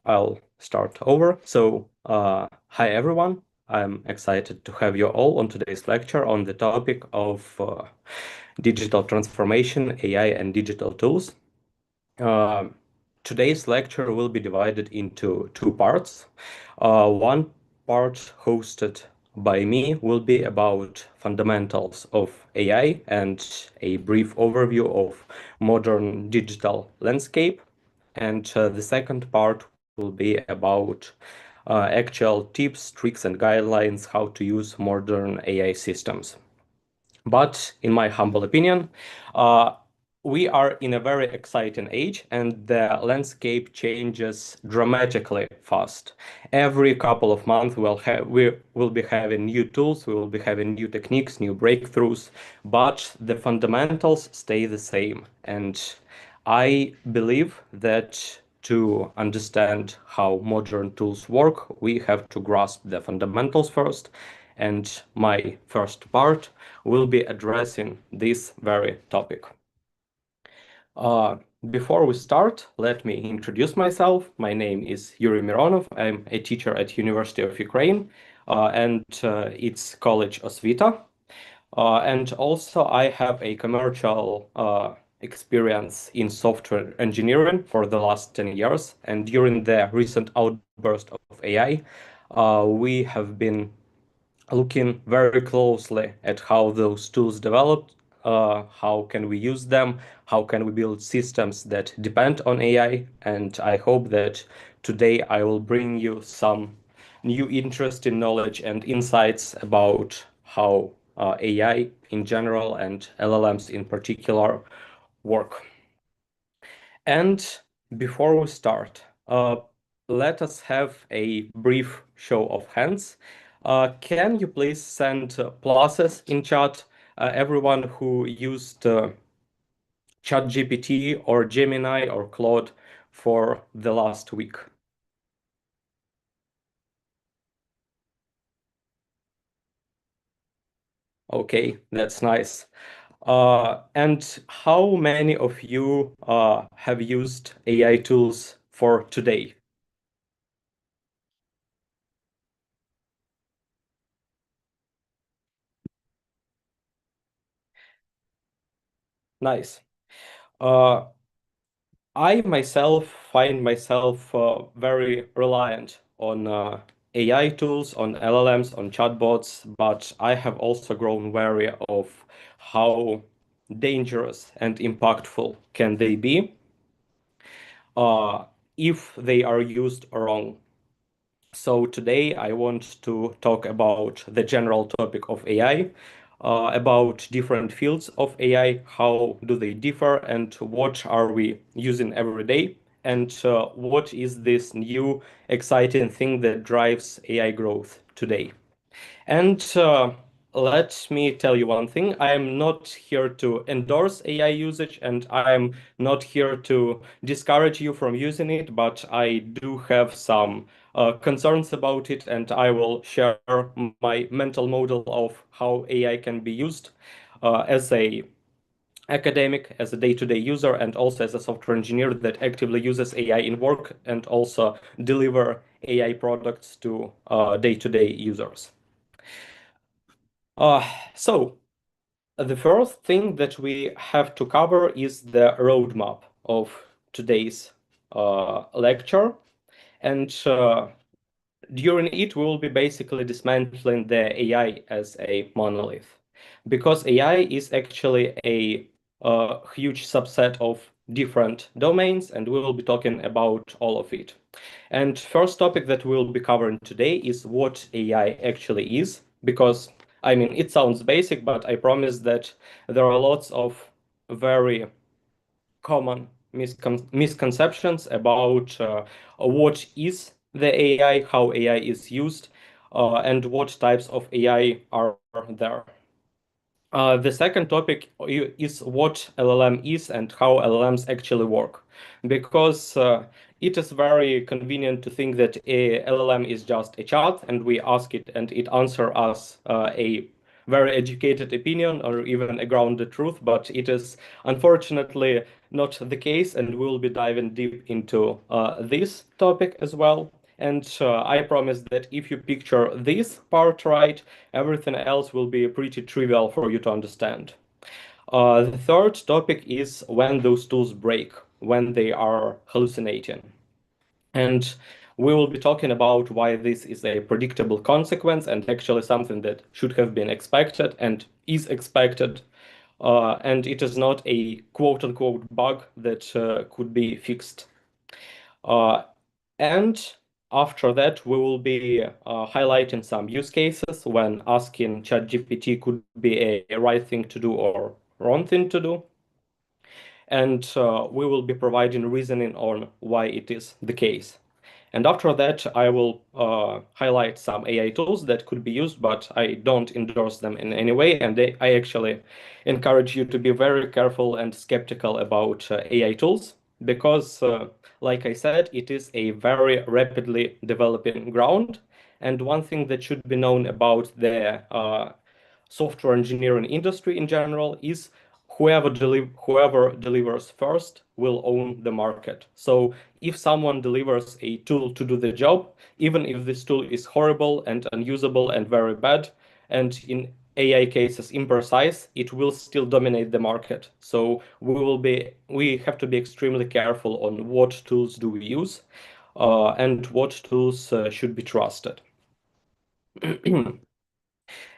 I'll start over. Hi everyone. I'm excited to have you all on today's lecture on the topic of digital transformation, AI, and digital tools. Uh, Today's lecture will be divided into two parts. One part hosted by me will be about fundamentals of AI and a brief overview of modern digital landscape. And the second part will be about actual tips, tricks, and guidelines how to use modern AI systems. But in my humble opinion, uh, we are in a very exciting age and the landscape changes dramatically fast. Every couple of months we will be having new tools, we will be having new techniques, new breakthroughs, but the fundamentals stay the same. And I believe that to understand how modern tools work, we have to grasp the fundamentals first. And my first part will be addressing this very topic. Uh, Before we start, let me introduce myself. My name is Yuri Mironov. I'm a teacher at University of Ukraine and its College Osvita. And also I have a commercial experience in software engineering for the last 10 years. And during the recent outburst of AI, we have been looking very closely at how those tools developed, how can we use them, how can we build systems that depend on AI. And I hope that today I will bring you some new interesting knowledge and insights about how AI in general and LLMs in particular work. And before we start, let us have a brief show of hands. Can you please send pluses in chat? Everyone who used ChatGPT or Gemini or Claude for the last week. Okay, that's nice. And how many of you have used AI tools for today? Nice. Uh, I myself find myself very reliant on AI tools, on LLMs, on chatbots, but I have also grown wary of how dangerous and impactful can they be uh, if they are used wrong. So today I want to talk about the general topic of AI, about different fields of AI, how do they differ, and what are we using every day, and what is this new exciting thing that drives AI growth today. And let me tell you one thing. I am not here to endorse AI usage and I'm not here to discourage you from using it, but I do have some concerns about it and I will share my mental model of how AI can be used as a academic, as a day-to-day user, and also as a software engineer that actively uses AI in work and also deliver AI products to day-to-day users. Uh, so the first thing that we have to cover is the roadmap of today's lecture. And during it, we will be basically dismantling the AI as a monolith. Because AI is actually a huge subset of different domains, and we will be talking about all of it. And first topic that we'll be covering today is what AI actually is, because I mean, it sounds basic, but I promise that there are lots of very common misconceptions about what is the AI, how AI is used, and what types of AI are there. The second topic is what LLM is and how LLMs actually work, because it is very convenient to think that a LLM is just a chat and we ask it and it answers us a very educated opinion or even a grounded truth, but it is unfortunately not the case, and we'll be diving deep into this topic as well. And I promise that if you picture this part right, everything else will be pretty trivial for you to understand. The third topic is when those tools break, when they are hallucinating. And we will be talking about why this is a predictable consequence and actually something that should have been expected and is expected. And it is not a quote unquote bug that could be fixed. Uh, and after that, we will be highlighting some use cases when asking ChatGPT could be a right thing to do or wrong thing to do. And we will be providing reasoning on why it is the case. And after that, I will highlight some AI tools that could be used, but I don't endorse them in any way. And I actually encourage you to be very careful and skeptical about AI tools because, like I said, it is a very rapidly developing ground. And one thing that should be known about the software engineering industry in general is whoever delivers first will own the market. So if someone delivers a tool to do the job, even if this tool is horrible and unusable and very bad, and in AI cases imprecise, it will still dominate the market. So we have to be extremely careful on what tools do we use, and what tools should be trusted.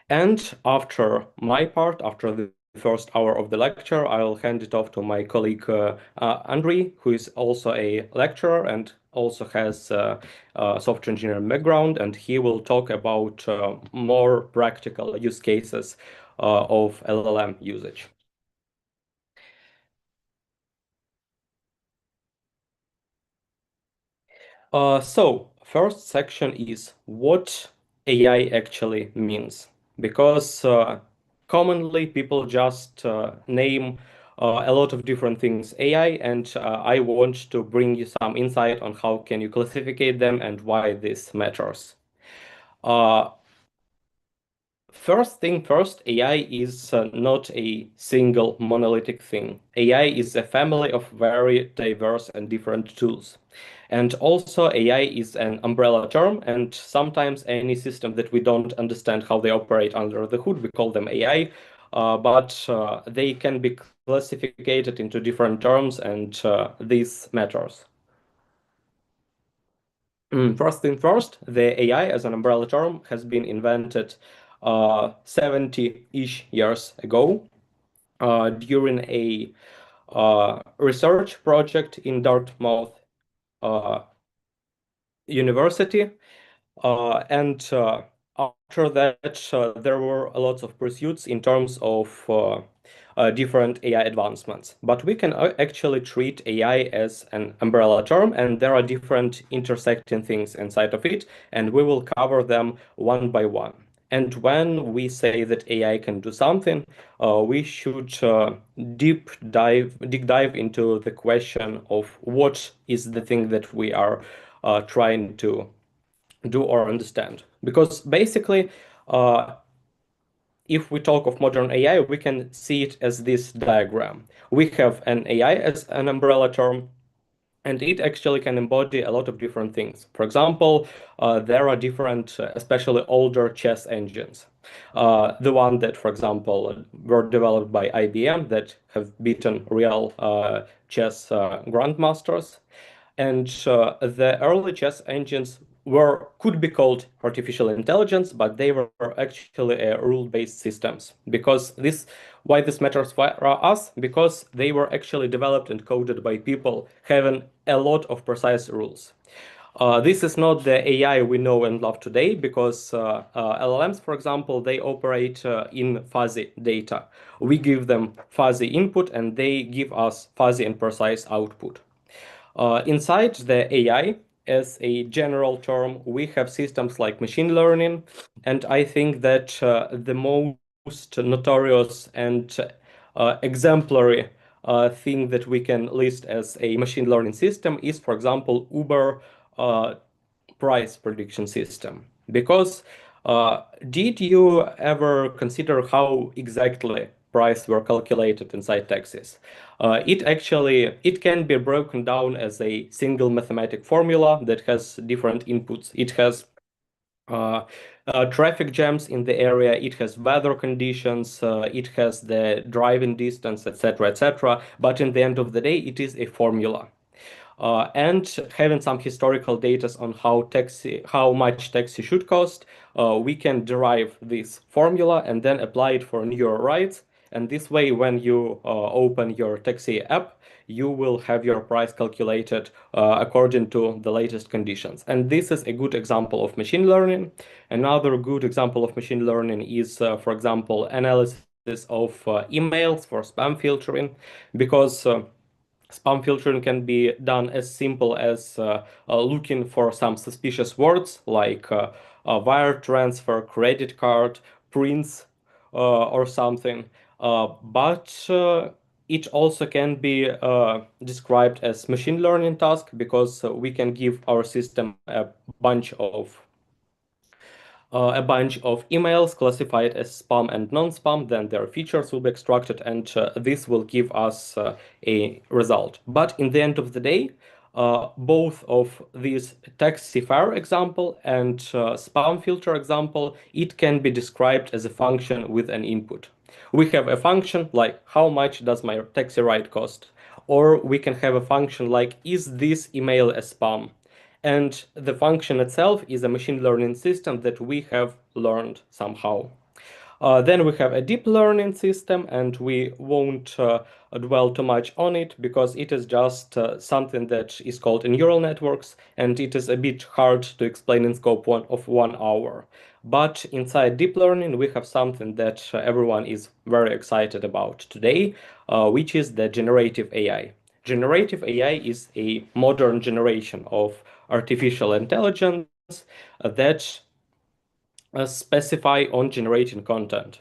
And after my part, after the first hour of the lecture, I'll hand it off to my colleague Andriy, who is also a lecturer and also has software engineering background, and he will talk about more practical use cases of LLM usage. So first section is what AI actually means, because commonly people just name a lot of different things AI, and I want to bring you some insight on how can you classify them and why this matters. Uh, First thing first, AI is not a single monolithic thing. AI is a family of very diverse and different tools. And also AI is an umbrella term, and sometimes any system that we don't understand how they operate under the hood, we call them AI, but they can be classified into different terms, and this matters. First thing first, the AI as an umbrella term has been invented 70-ish years ago during a research project in Dartmouth uh, University. And after that, there were a lot of pursuits in terms of different AI advancements. But we can actually treat AI as an umbrella term, and there are different intersecting things inside of it, and we will cover them one by one. And when we say that AI can do something, we should dig dive into the question of what is the thing that we are trying to do or understand. Because basically, uh, if we talk of modern AI, we can see it as this diagram. We have an AI as an umbrella term, and it actually can embody a lot of different things. For example, there are different, especially older chess engines. The one that, for example, were developed by IBM that have beaten real chess grandmasters. And the early chess engines could be called artificial intelligence, but they were actually rule-based systems. Because why this matters for us? Because they were actually developed and coded by people having a lot of precise rules. This is not the AI we know and love today because LLMs, for example, they operate in fuzzy data. We give them fuzzy input and they give us fuzzy and precise output. Inside the AI, as a general term, we have systems like machine learning, and I think that the most notorious and exemplary thing that we can list as a machine learning system is, for example, Uber uh, price prediction system. Because Did you ever consider how exactly price were calculated inside taxis? It can be broken down as a single mathematic formula that has different inputs. It has uh, traffic jams in the area, it has weather conditions, it has the driving distance, etc., etc. But in the end of the day, it is a formula. And having some historical data on how much taxi should cost, we can derive this formula and then apply it for newer rides. And this way, when you open your taxi app, you will have your price calculated according to the latest conditions. And this is a good example of machine learning. Another good example of machine learning is, for example, analysis of emails for spam filtering, because spam filtering can be done as simple as looking for some suspicious words like wire transfer, credit card, prints, or something. But it also can be described as machine learning task, because we can give our system a bunch of emails classified as spam and non-spam, then their features will be extracted, and this will give us a result. But in the end of the day, both of these taxi fare example and spam filter example, it can be described as a function with an input. We have a function like how much does my taxi ride cost? Or we can have a function like is this email a spam? And the function itself is a machine learning system that we have learned somehow. Then we have a deep learning system, and we won't dwell too much on it because it is just something that is called neural networks, and it is a bit hard to explain in scope of 1 hour. But inside deep learning, we have something that everyone is very excited about today, which is the generative AI. Generative AI is a modern generation of artificial intelligence that specify on generating content.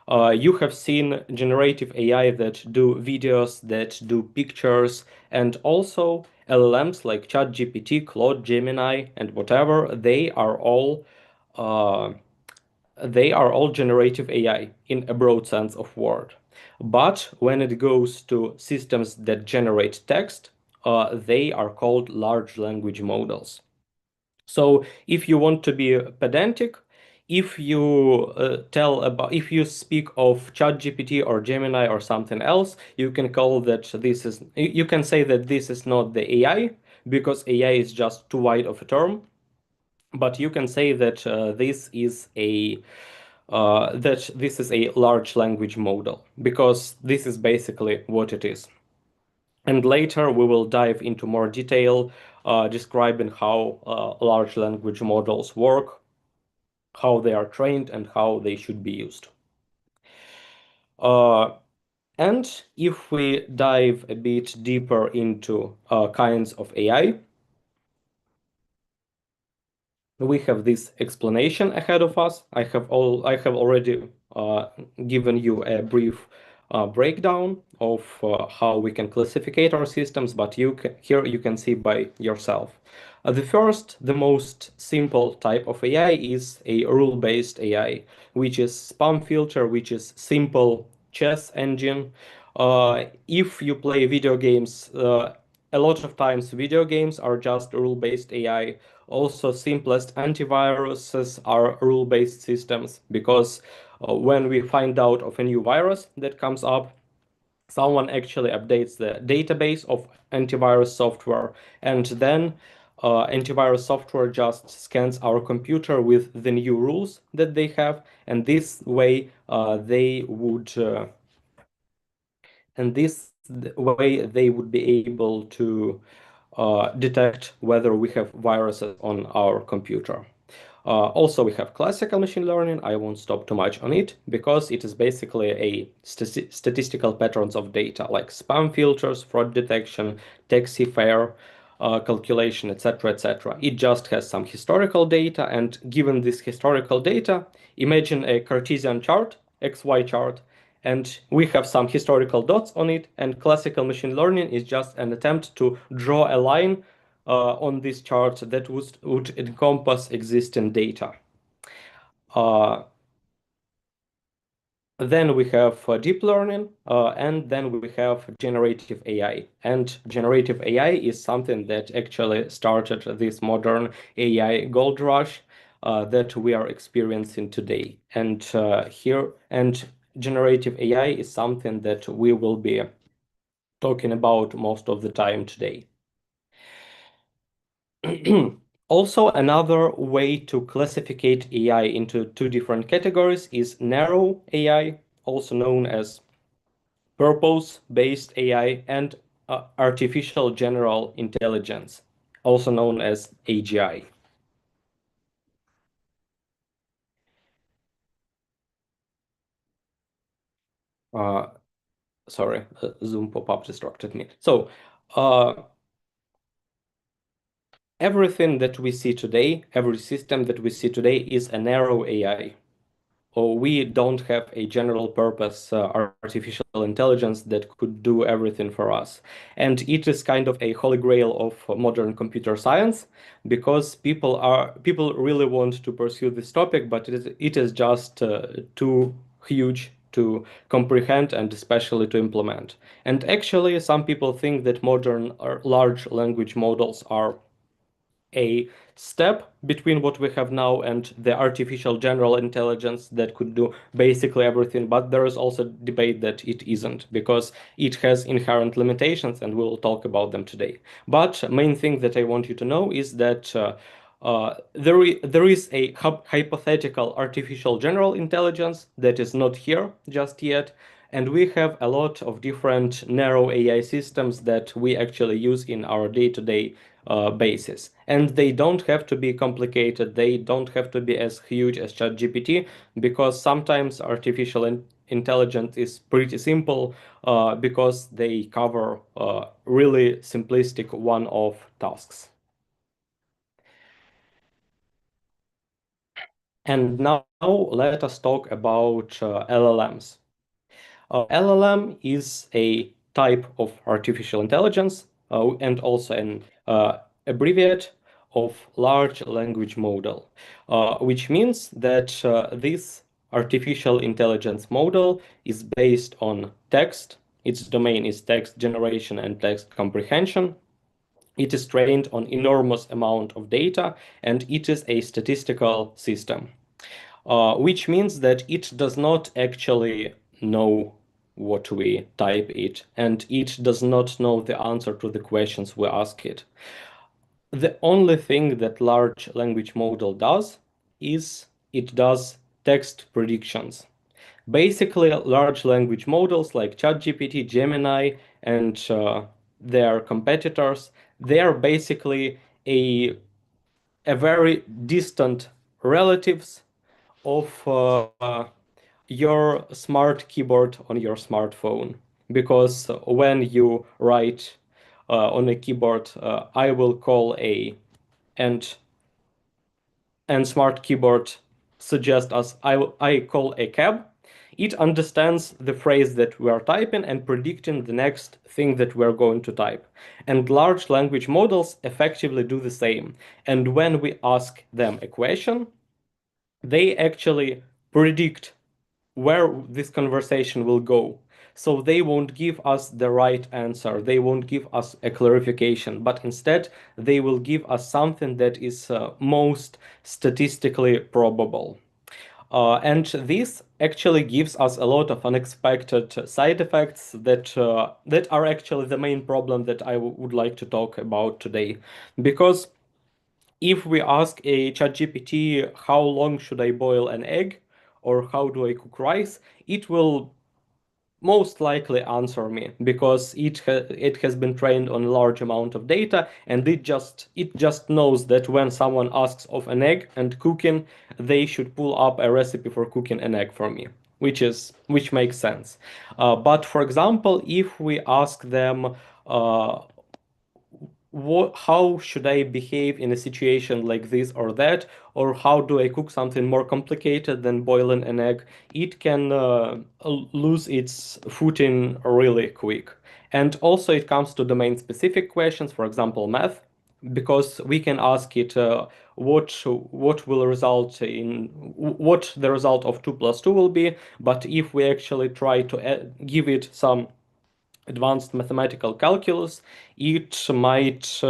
You have seen generative AI that do videos, that do pictures, and also LLMs like ChatGPT, Claude, Gemini, and whatever. Uh, they are all generative AI in a broad sense of word. But when it goes to systems that generate text, they are called large language models. So if you want to be pedantic, if you speak of ChatGPT or Gemini or something else, you can say that this is not the AI, because AI is just too wide of a term. But you can say that this is a large language model, because this is basically what it is. And later we will dive into more detail, describing how large language models work, how they are trained, and how they should be used. Uh, and if we dive a bit deeper into kinds of AI, we have this explanation ahead of us. I have already given you a brief breakdown of how we can classify our systems, but here you can see by yourself. The most simple type of AI is a rule-based AI, which is spam filter, which is simple chess engine. If you play video games, a lot of times video games are just rule-based AI. Also, simplest antiviruses are rule-based systems, because when we find out of a new virus that comes up, someone actually updates the database of antivirus software, and then antivirus software just scans our computer with the new rules that they have, and this way they would be able to detect whether we have viruses on our computer. Also, we have classical machine learning. I won't stop too much on it because it is basically a statistical patterns of data like spam filters, fraud detection, taxi fare calculation, etc., etc. It just has some historical data, and given this historical data, imagine a Cartesian chart, XY chart, and we have some historical dots on it, and classical machine learning is just an attempt to draw a line on this chart that would encompass existing data. Uh, then we have deep learning, and then we have generative AI. And generative AI is something that actually started this modern AI gold rush that we are experiencing today. And generative AI is something that we will be talking about most of the time today. Also, another way to classify AI into two different categories is narrow AI, also known as purpose-based AI, and artificial general intelligence, also known as AGI. Uh, Sorry, Zoom pop-up distracted me. So, uh, everything that we see today, every system that we see today is a narrow AI. Or we don't have a general purpose artificial intelligence that could do everything for us. And it is kind of a holy grail of modern computer science because people really want to pursue this topic, but it is just too huge to comprehend and especially to implement. And actually, some people think that modern large language models are a step between what we have now and the artificial general intelligence that could do basically everything. But there is also debate that it isn't because it has inherent limitations, and we'll talk about them today. But main thing that I want you to know is that there is a hypothetical artificial general intelligence that is not here just yet. And we have a lot of different narrow AI systems that we actually use in our day-to-day basis. And they don't have to be complicated. They don't have to be as huge as ChatGPT because sometimes artificial intelligence is pretty simple because they cover really simplistic one-off tasks. And now let us talk about LLMs. LLM is a type of artificial intelligence and also an abbreviate of large language model, which means that this artificial intelligence model is based on text. Its domain is text generation and text comprehension. It is trained on enormous amount of data, and it is a statistical system, which means that it does not actually know what we type it, and it does not know the answer to the questions we ask it. The only thing that large language model does is it does text predictions. Basically, large language models like ChatGPT, Gemini, and their competitors, they are basically a very distant relatives of your smart keyboard on your smartphone. Because when you write on a keyboard, I will call a and smart keyboard suggest us I call a cab. It understands the phrase that we are typing and predicting the next thing that we're going to type. And large language models effectively do the same. And when we ask them a question, they actually predict where this conversation will go. So they won't give us the right answer. They won't give us a clarification, but instead they will give us something that is most statistically probable. And this actually gives us a lot of unexpected side effects that are actually the main problem that I would like to talk about today. Because if we ask a ChatGPT how long should I boil an egg or how do I cook rice, it will most likely answer me because it has been trained on a large amount of data, and it just knows that when someone asks of an egg and cooking, they should pull up a recipe for cooking an egg for me, which makes sense. But for example, if we ask them how should I behave in a situation like this or that, or how do I cook something more complicated than boiling an egg, it can lose its footing really quick. And also it comes to domain specific questions, for example, math, because we can ask it what will result in what the result of 2 plus 2 will be. But if we actually try to give it some advanced mathematical calculus, it might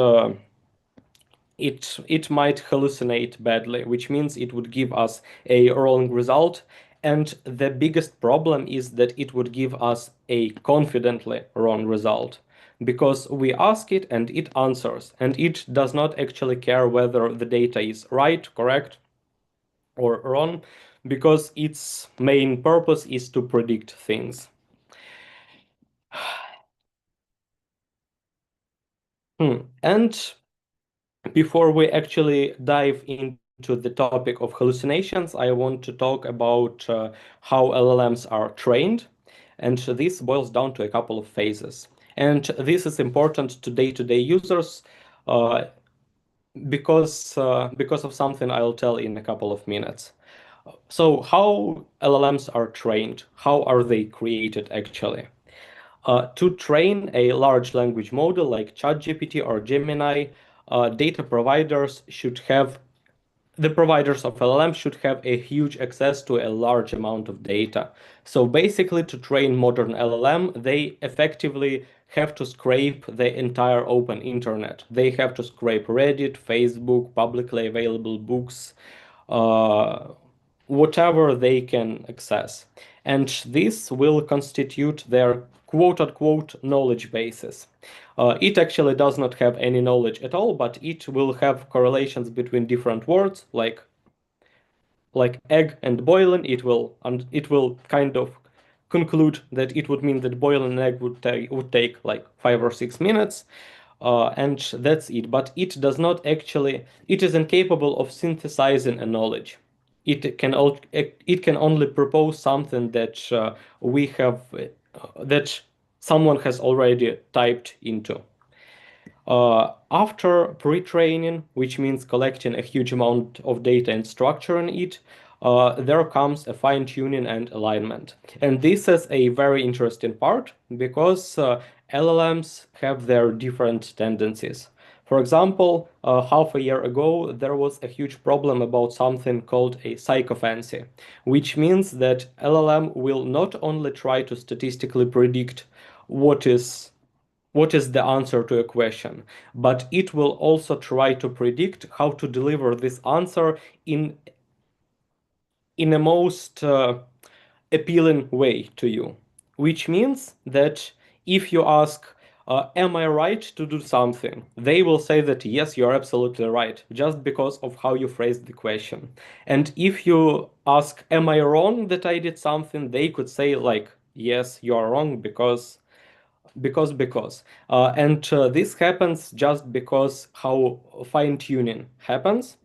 it might hallucinate badly, which means it would give us a wrong result. And the biggest problem is that it would give us a confidently wrong result, because we ask it and it answers, and it does not actually care whether the data is right, correct, or wrong, because its main purpose is to predict things. And before we actually dive into the topic of hallucinations, I want to talk about how LLMs are trained. And this boils down to a couple of phases. And this is important to day-to-day users uh, because of something I'll tell in a couple of minutes. So how LLMs are trained? How are they created actually? To train a large language model like ChatGPT or Gemini, data providers should have the providers of LLM should have a huge access to a large amount of data. So basically, to train modern LLM, they effectively have to scrape the entire open internet. They have to scrape Reddit, Facebook, publicly available books, uh, whatever they can access. And this will constitute their quote unquote knowledge bases. It actually does not have any knowledge at all, but it will have correlations between different words, like egg and boiling. It will kind of conclude that it would mean that boiling an egg would take like 5 or 6 minutes, and that's it. But it does not actually. It is incapable of synthesizing a knowledge. It can only propose something that we have that someone has already typed into. After pre-training, which means collecting a huge amount of data and structuring it, there comes a fine-tuning and alignment. And this is a very interesting part because LLMs have their different tendencies. For example, half a year ago, there was a huge problem about something called a psychophancy, which means that LLM will not only try to statistically predict what is what is the answer to a question, but it will also try to predict how to deliver this answer in a most appealing way to you. Which means that if you ask, am I right to do something? They will say that yes, you're absolutely right, just because of how you phrased the question. And if you ask, am I wrong that I did something? They could say like, yes, you are wrong because. And this happens just because how fine tuning happens.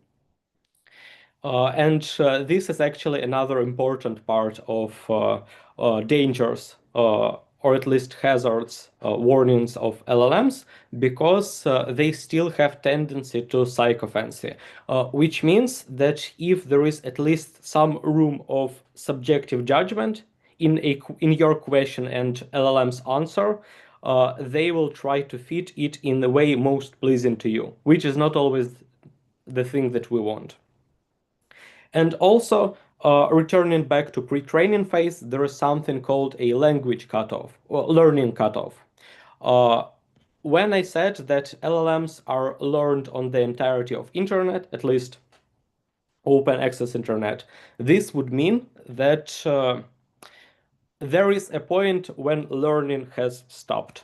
And this is actually another important part of dangers, or at least hazards, warnings of LLMs, because they still have tendency to psychophancy, which means that if there is at least some room of subjective judgment in your question and LLM's answer, they will try to fit it in the way most pleasing to you, which is not always the thing that we want. And also, returning back to pre-training phase, there is something called a language cutoff, or learning cutoff. Uh, when I said that LLMs are learned on the entirety of internet, at least open access internet, this would mean that there is a point when learning has stopped.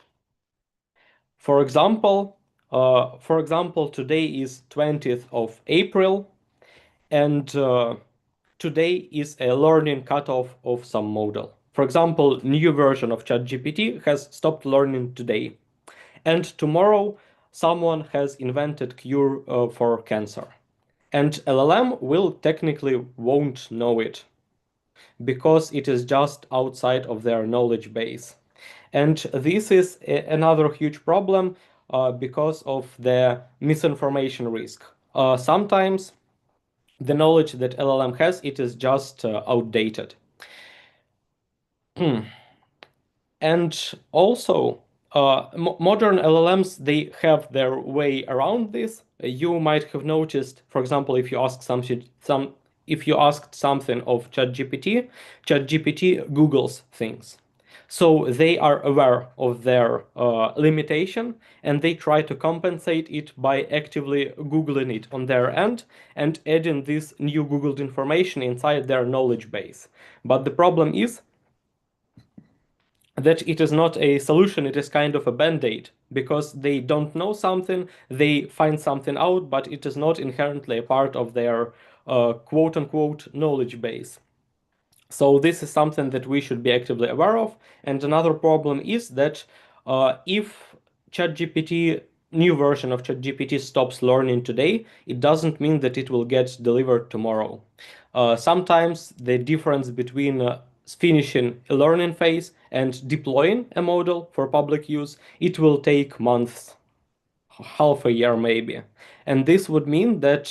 For example, today is 20th of April, and today is a learning cutoff of some model. For example, new version of ChatGPT has stopped learning today, and tomorrow someone has invented cure for cancer, and LLM will technically won't know it because it is just outside of their knowledge base. And this is another huge problem because of the misinformation risk. Sometimes the knowledge that LLM has, it is just outdated. And also, Modern LLMs, they have their way around this. You might have noticed, for example, if you asked something of ChatGPT, ChatGPT Googles things. So they are aware of their limitation and they try to compensate it by actively Googling it on their end and adding this new Googled information inside their knowledge base. But the problem is that it is not a solution, it is kind of a band-aid because they don't know something, they find something out, but it is not inherently a part of their quote unquote knowledge base. So this is something that we should be actively aware of. And another problem is that if ChatGPT, new version of ChatGPT stops learning today, it doesn't mean that it will get delivered tomorrow. Sometimes the difference between finishing a learning phase and deploying a model for public use, it will take months, half a year maybe. And this would mean that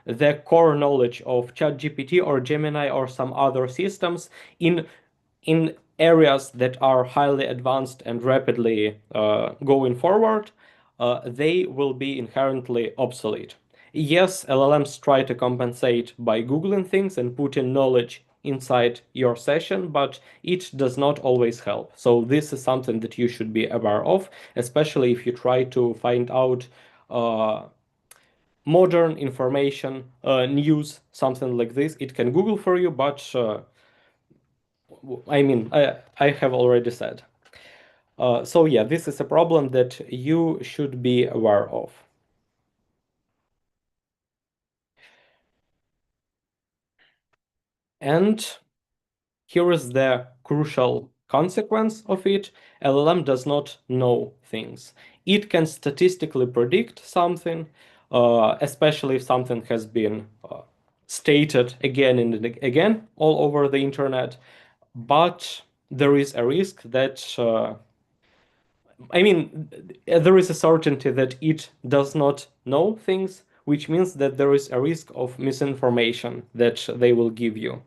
the core knowledge of ChatGPT or Gemini or some other systems in in areas that are highly advanced and rapidly going forward, they will be inherently obsolete. Yes, LLMs try to compensate by Googling things and putting knowledge inside your session, but it does not always help. So this is something that you should be aware of, especially if you try to find out uh, modern information, news, something like this. It can Google for you, but I have already said. So yeah, this is a problem that you should be aware of. And here is the crucial consequence of it. LLM does not know things. It can statistically predict something, especially if something has been stated again and again all over the internet. But there is a risk that there is a certainty that it does not know things, which means that there is a risk of misinformation that they will give you.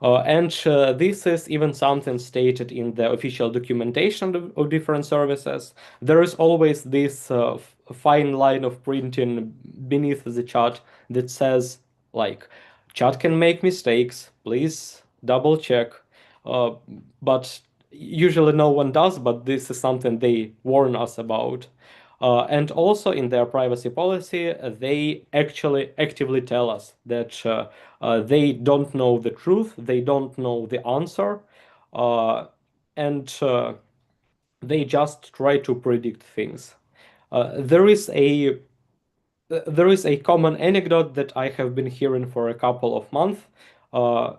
And this is even something stated in the official documentation of different services. There is always this fine line of printing beneath the chat that says, like, chat can make mistakes, please double check. Uh, but usually no one does, but this is something they warn us about. And also in their privacy policy, they actually actively tell us that they don't know the truth, they don't know the answer, and they just try to predict things. Uh, there is a there is a common anecdote that I have been hearing for a couple of months. Uh,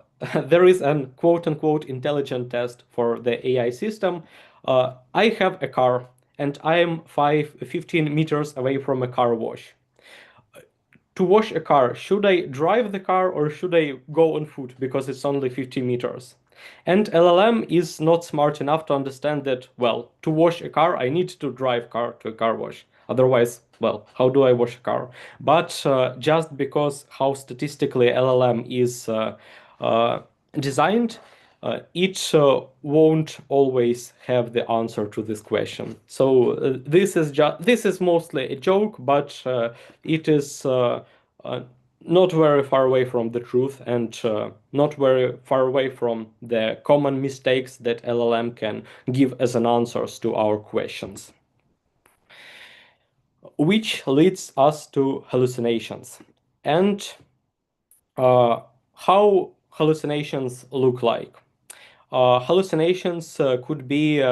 there is an quote unquote intelligent test for the AI system. I have a car and I am 15 meters away from a car wash. To wash a car, should I drive the car or should I go on foot because it's only 50 meters? And LLM is not smart enough to understand that, well, to wash a car, I need to drive car to a car wash. Otherwise, well, how do I wash a car? But just because how statistically LLM is uh, designed, it won't always have the answer to this question. So this is mostly a joke, but it is uh, not very far away from the truth and not very far away from the common mistakes that LLM can give as an answers to our questions. Which leads us to hallucinations. And how hallucinations look like. Hallucinations could be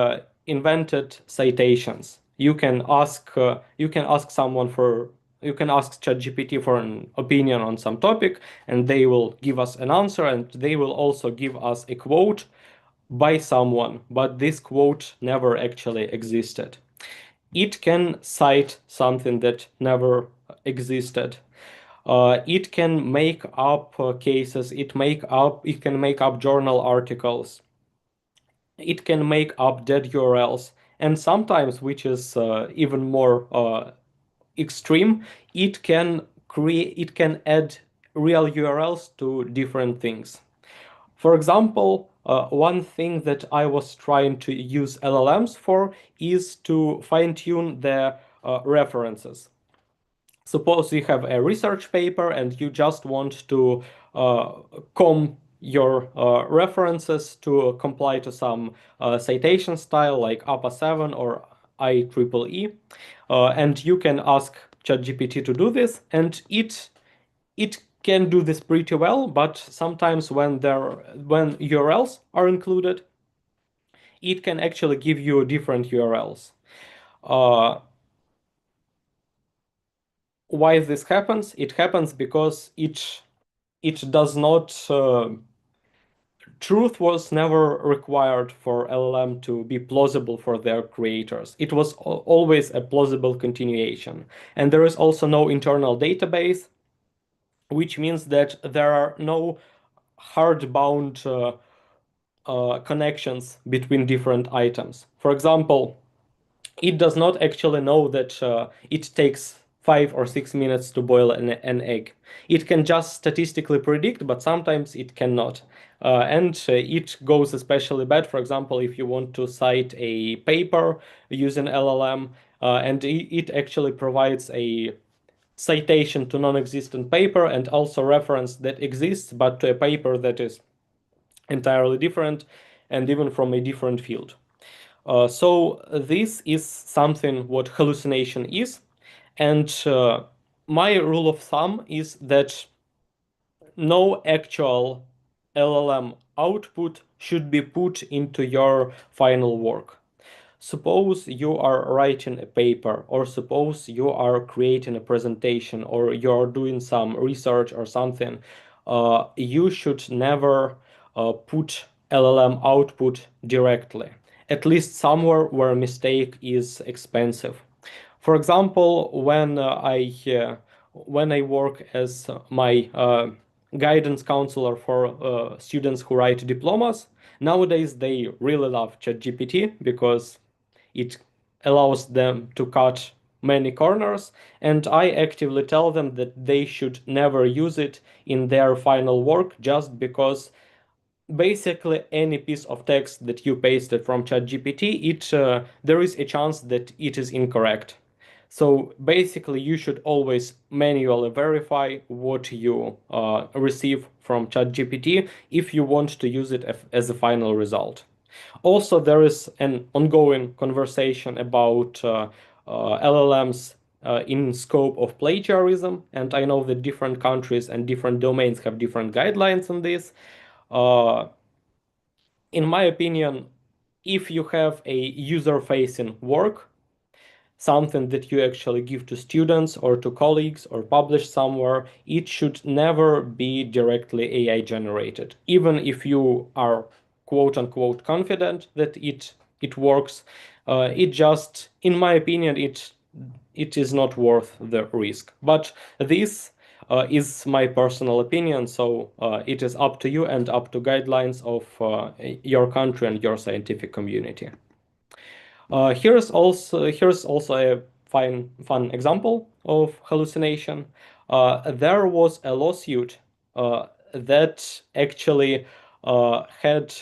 invented citations. You can ask someone for you can ask ChatGPT for an opinion on some topic, and they will give us an answer, and they will also give us a quote by someone, but this quote never actually existed. It can cite something that never existed. It can make up cases. It can make up journal articles. It can make up dead URLs, and sometimes, which is even more extreme, it can add real URLs to different things. For example, one thing that I was trying to use LLMs for is to fine-tune the references. Suppose you have a research paper and you just want to uh, comb your references to comply to some citation style like APA 7 or IEEE, and you can ask ChatGPT to do this, and it can do this pretty well. But sometimes when URLs are included, it can actually give you different URLs. Uh, why this happens? It happens because it does not truth was never required for LLM to be plausible for their creators. It was always a plausible continuation. And there is also no internal database, which means that there are no hard-bound connections between different items. For example, it does not actually know that it takes 5 or 6 minutes to boil an egg. It can just statistically predict, but sometimes it cannot. And it goes especially bad, for example, if you want to cite a paper using LLM, and it actually provides a citation to non-existent paper and also reference that exists, but to a paper that is entirely different and even from a different field. So this is something what hallucination is. And my rule of thumb is that no actual LLM output should be put into your final work. Suppose you are writing a paper, or suppose you are creating a presentation, or you're doing some research or something, you should never put LLM output directly, at least somewhere where mistake is expensive. For example, when I work as my guidance counselor for students who write diplomas, nowadays they really love ChatGPT because it allows them to cut many corners, and I actively tell them that they should never use it in their final work just because basically any piece of text that you pasted from ChatGPT, there is a chance that it is incorrect. So basically, you should always manually verify what you receive from ChatGPT if you want to use it as a final result. Also, there is an ongoing conversation about LLMs in scope of plagiarism, and I know that different countries and different domains have different guidelines on this. Uh, in my opinion, if you have a user-facing work, something that you actually give to students or to colleagues or publish somewhere, it should never be directly AI generated. Even if you are quote unquote confident that it works, it just, in my opinion, it is not worth the risk. But this is my personal opinion, so it is up to you and up to guidelines of your country and your scientific community. Here's also a fun example of hallucination. There was a lawsuit that actually had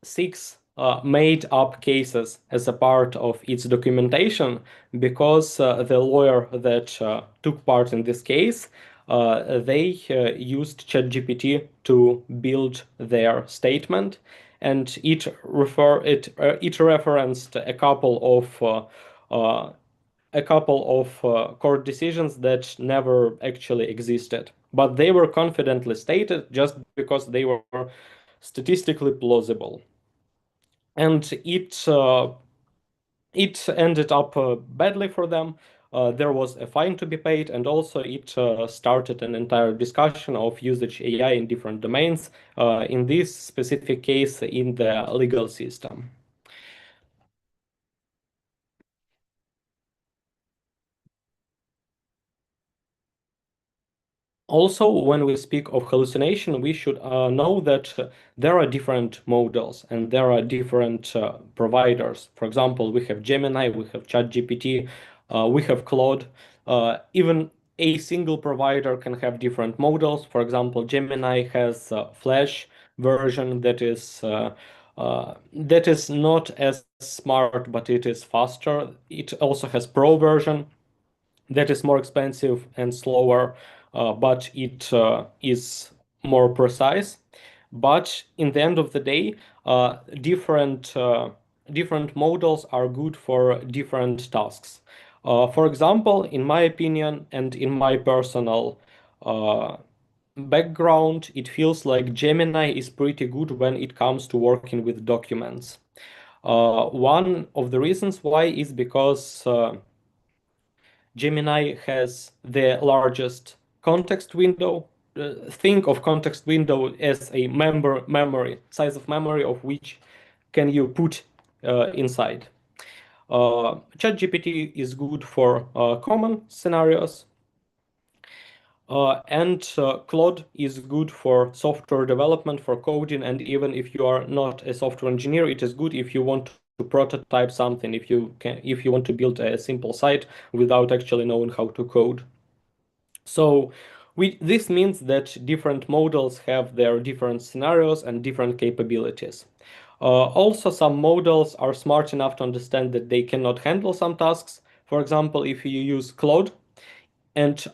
six made up cases as a part of its documentation because the lawyer that took part in this case they used ChatGPT to build their statement, and it referenced a couple of court decisions that never actually existed, but they were confidently stated just because they were statistically plausible. And it ended up badly for them. There was a fine to be paid, and also it started an entire discussion of usage AI in different domains, in this specific case in the legal system. Also, when we speak of hallucination, we should know that there are different models and there are different providers. For example, we have Gemini, we have ChatGPT, we have Claude. Even a single provider can have different models. For example, Gemini has Flash, version that is not as smart, but it is faster. It also has Pro version that is more expensive and slower, but it is more precise. But in the end of the day, different models are good for different tasks. For example, in my opinion and in my personal uh, background, it feels like Gemini is pretty good when it comes to working with documents. One of the reasons why is because Gemini has the largest context window. Think of context window as a memory, size of memory of which can you put inside. ChatGPT is good for common scenarios, and Claude is good for software development, for coding, and even if you are not a software engineer, it is good if you want to prototype something, if you want to build a simple site without actually knowing how to code. So this means that different models have their different scenarios and different capabilities. Also, some models are smart enough to understand that they cannot handle some tasks. For example, if you use Claude and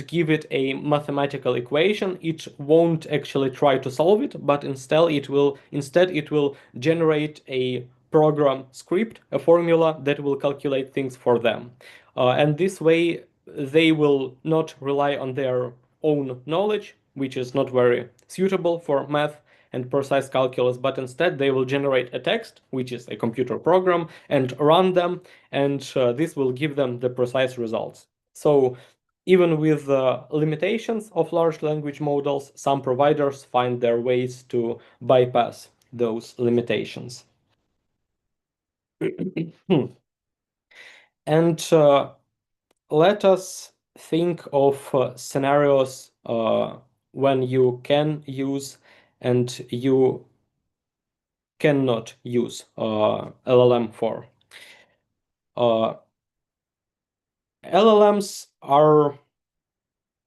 give it a mathematical equation, it won't actually try to solve it, but instead it will generate a program script, a formula that will calculate things for them. And this way, they will not rely on their own knowledge, which is not very suitable for math and precise calculus, but instead they will generate a text, which is a computer program, and run them, and this will give them the precise results. So even with the limitations of large language models, some providers find their ways to bypass those limitations. And let us think of scenarios when you can use and you cannot use LLM for. LLMs are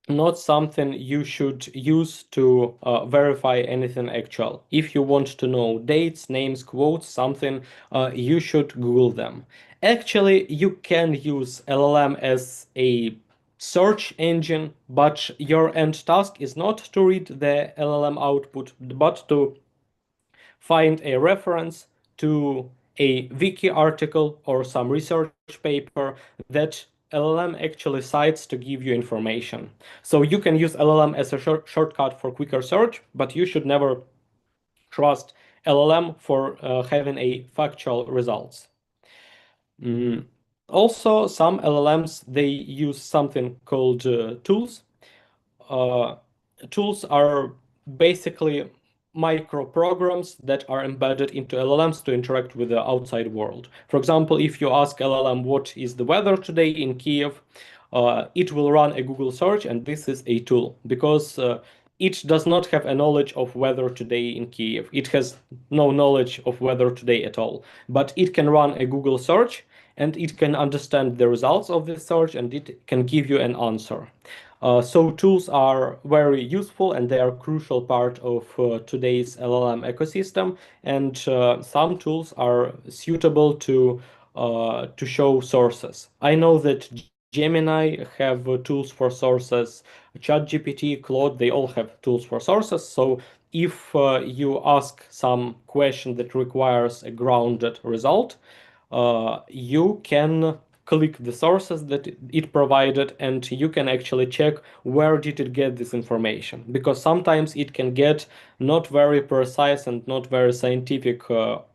not something you should use to verify anything actual. If you want to know dates, names, quotes, something, you should Google them. Actually, you can use LLM as a search engine, but your end task is not to read the LLM output, but to find a reference to a wiki article or some research paper that LLM actually cites to give you information. So you can use LLM as a shortcut for quicker search, but you should never trust LLM for having a factual results. Also, some LLMs, they use something called tools. Uh, Tools are basically micro programs that are embedded into LLMs to interact with the outside world. For example, if you ask LLM what is the weather today in Kiev, it will run a Google search, and this is a tool because it does not have a knowledge of weather today in Kiev. It has no knowledge of weather today at all, but it can run a Google search and it can understand the results of the search and it can give you an answer. So tools are very useful and they are a crucial part of today's LLM ecosystem. And some tools are suitable to show sources. I know that Gemini have tools for sources. ChatGPT, Claude, they all have tools for sources. So if you ask some question that requires a grounded result, you can click the sources that it provided and you can actually check where did it get this information, because sometimes it can get not very precise and not very scientific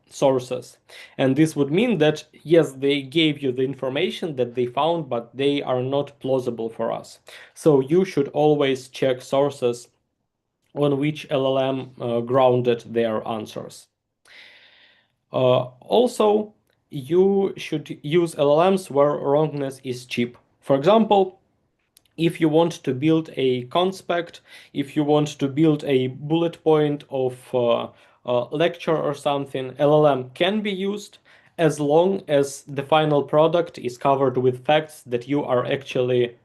sources, and this would mean that yes, they gave you the information that they found, but they are not plausible for us. So you should always check sources on which LLM grounded their answers. Also, you should use LLMs where wrongness is cheap. For example, if you want to build a conspect, if you want to build a bullet point of lecture or something, LLM can be used as long as the final product is covered with facts that you are actually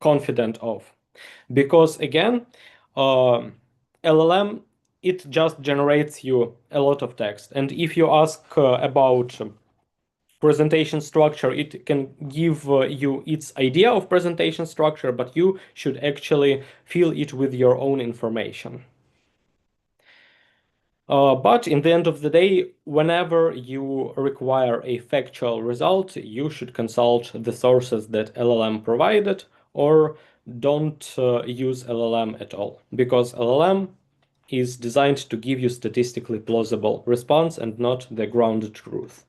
confident of. Because again, um LLM, it just generates you a lot of text. And if you ask about presentation structure, it can give you its idea of presentation structure, but you should actually fill it with your own information. But in the end of the day, whenever you require a factual result, you should consult the sources that LLM provided, or don't use LLM at all, because LLM is designed to give you statistically plausible response and not the grounded truth.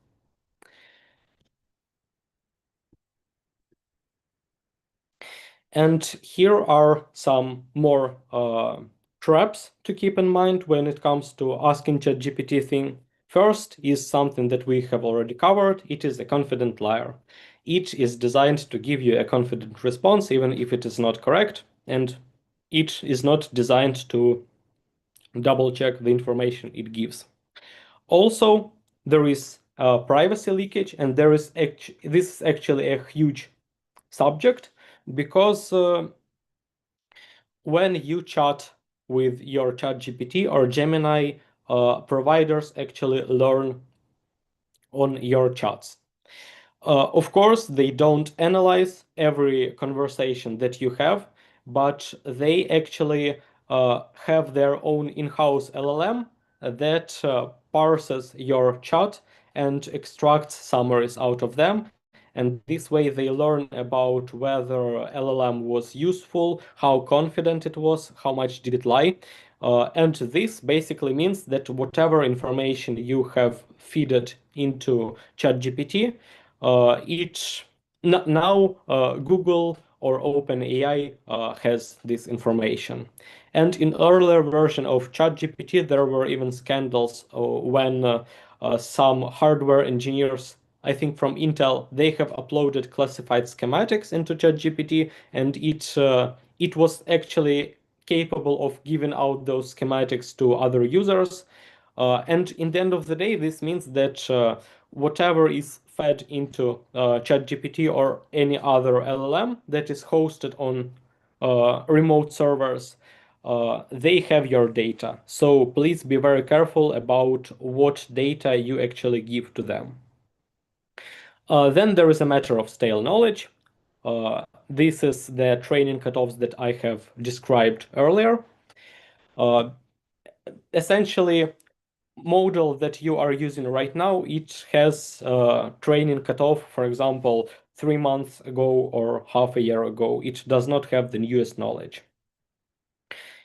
And here are some more traps to keep in mind when it comes to asking ChatGPT thing. First is something that we have already covered. It is a confident liar. It is designed to give you a confident response, even if it is not correct, and it is not designed to double check the information it gives. Also, there is privacy leakage, and this is actually a huge subject because when you chat with your ChatGPT or Gemini, providers actually learn on your chats. Of course, they don't analyze every conversation that you have, but they actually have their own in-house LLM that parses your chat and extracts summaries out of them. And this way they learn about whether LLM was useful, how confident it was, how much did it lie. And this basically means that whatever information you have fed it into ChatGPT, now Google or OpenAI has this information. And in earlier version of ChatGPT, there were even scandals when some hardware engineers, I think from Intel, they have uploaded classified schematics into ChatGPT, and it was actually capable of giving out those schematics to other users. And in the end of the day, this means that whatever is fed into ChatGPT or any other LLM that is hosted on remote servers, they have your data. So please be very careful about what data you actually give to them. Then there is a matter of stale knowledge. This is the training cutoffs that I have described earlier. Essentially, model that you are using right now, it has training cutoff, for example, 3 months ago or half a year ago. It does not have the newest knowledge.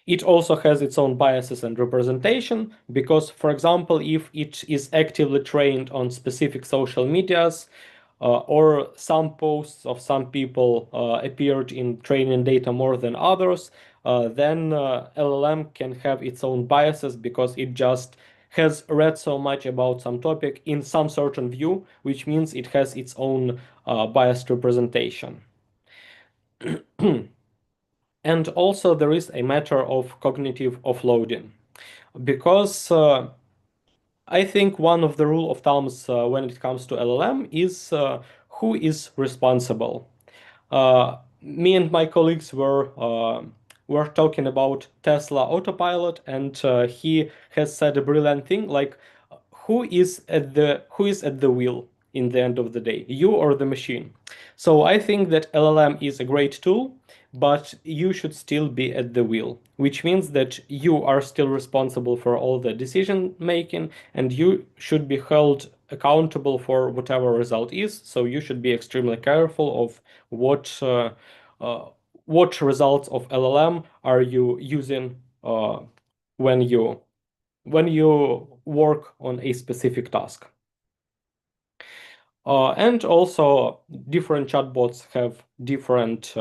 It also has its own biases and representation because, for example, if it is actively trained on specific social medias, or some posts of some people appeared in training data more than others, then LLM can have its own biases because it just has read so much about some topic in some certain view, which means it has its own biased representation. And also there is a matter of cognitive offloading because I think one of the rule of thumbs when it comes to LLM is who is responsible. Me and my colleagues were talking about Tesla Autopilot, and he has said a brilliant thing like, who is at the wheel in the end of the day, you or the machine? So I think that LLM is a great tool, but you should still be at the wheel, which means that you are still responsible for all the decision making, and you should be held accountable for whatever result is. So you should be extremely careful of uh, what results of LLM are you using when you work on a specific task. And also, different chatbots have different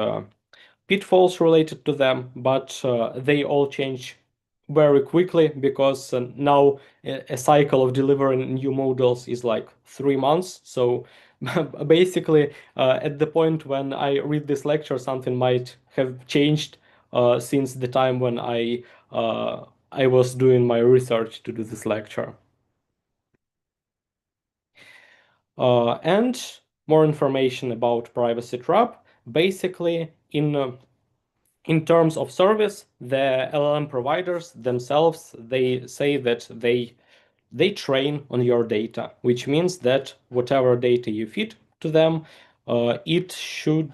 pitfalls related to them, but they all change very quickly because now a cycle of delivering new models is like 3 months. So basically, at the point when I read this lecture, something might have changed since the time when I was doing my research to do this lecture. And more information about privacy trap. Basically, in In terms of service, the LLM providers themselves, they say that they train on your data, which means that whatever data you feed to them, it should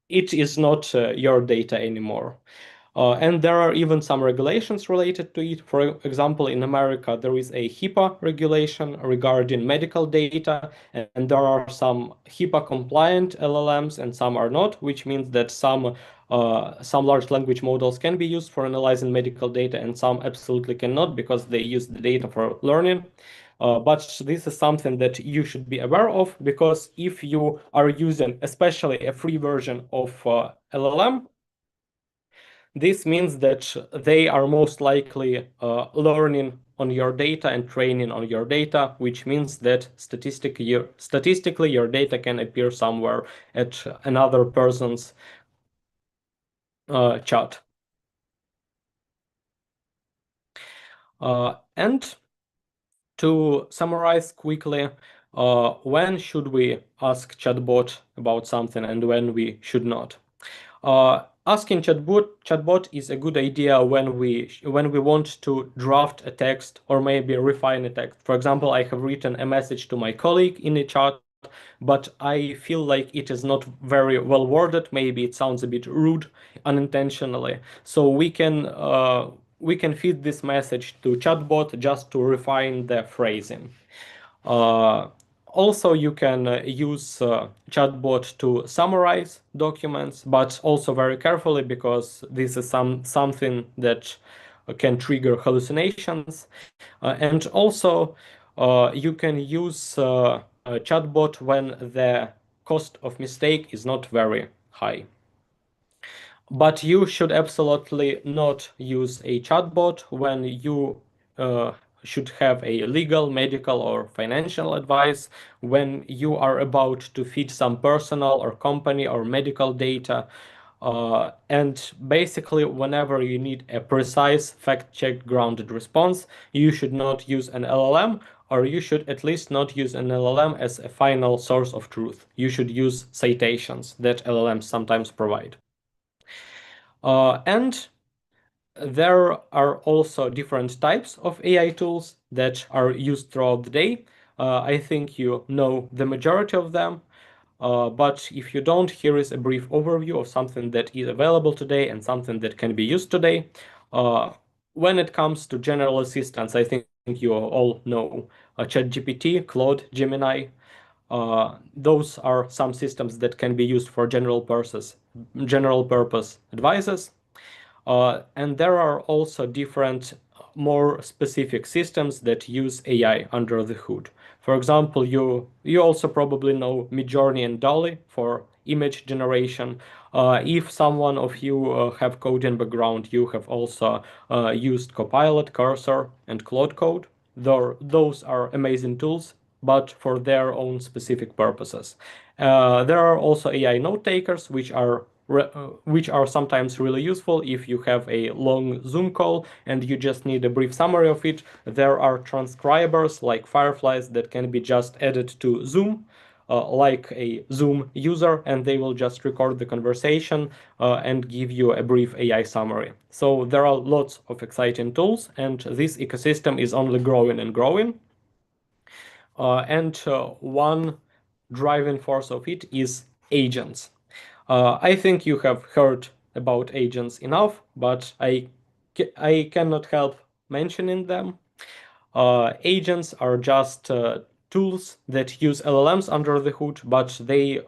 it is not your data anymore. And there are even some regulations related to it. For example, in America, there is a HIPAA regulation regarding medical data, and there are some HIPAA compliant LLMs and some are not, which means that some large language models can be used for analyzing medical data and some absolutely cannot because they use the data for learning. But this is something that you should be aware of, because if you are using especially a free version of LLM, this means that they are most likely learning on your data and training on your data, which means that statistically your data can appear somewhere at another person's chat. And to summarize quickly, when should we ask chatbot about something and when we should not? Asking chatbot is a good idea when we want to draft a text or maybe refine a text. For example, I have written a message to my colleague in a chat, but I feel like it is not very well worded. Maybe it sounds a bit rude unintentionally. So we can feed this message to chatbot just to refine the phrasing. Uh, Also, you can use chatbot to summarize documents, but also very carefully, because this is something that can trigger hallucinations. And also, you can use a chatbot when the cost of mistake is not very high. But you should absolutely not use a chatbot when you should have a legal, medical, or financial advice, when you are about to feed some personal or company or medical data. And basically, whenever you need a precise, fact-checked, grounded response, you should not use an LLM, or you should at least not use an LLM as a final source of truth. You should use citations that LLMs sometimes provide. And there are also different types of AI tools that are used throughout the day. I think you know the majority of them, but if you don't, here is a brief overview of something that is available today and something that can be used today. Uh, when it comes to general assistants, I think you all know ChatGPT, Claude, Gemini. Those are some systems that can be used for general purpose advices. And there are also different, more specific systems that use AI under the hood. For example, you also probably know Midjourney and DALL-E for image generation. If someone of you have coding background, you have also used Copilot, Cursor, and Claude Code. Those are amazing tools, but for their own specific purposes. There are also AI note takers, which are sometimes really useful if you have a long Zoom call and you just need a brief summary of it. There are transcribers like Fireflies that can be just added to Zoom, like a Zoom user, and they will just record the conversation and give you a brief AI summary. So there are lots of exciting tools, and this ecosystem is only growing and growing. And one driving force of it is agents. I think you have heard about agents enough, but I cannot help mentioning them. Agents are just tools that use LLMs under the hood, but they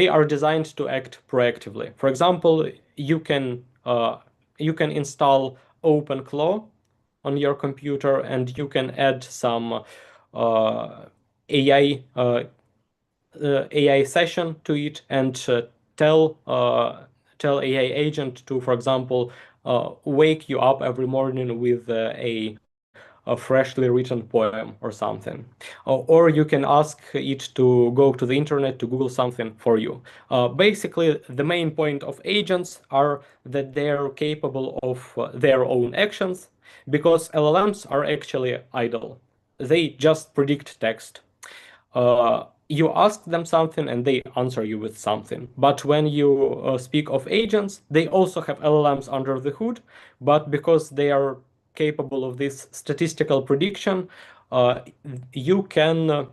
are designed to act proactively. For example, you can install OpenClaw on your computer, and you can add some AI AI session to it and tell tell AI agent to, for example, wake you up every morning with a freshly written poem or something. Or you can ask it to go to the internet to Google something for you. Basically, the main point of agents are that they are capable of their own actions, because LLMs are actually idle. They just predict text. you ask them something and they answer you with something. But when you speak of agents, they also have LLMs under the hood, but because they are capable of this statistical prediction, uh, you can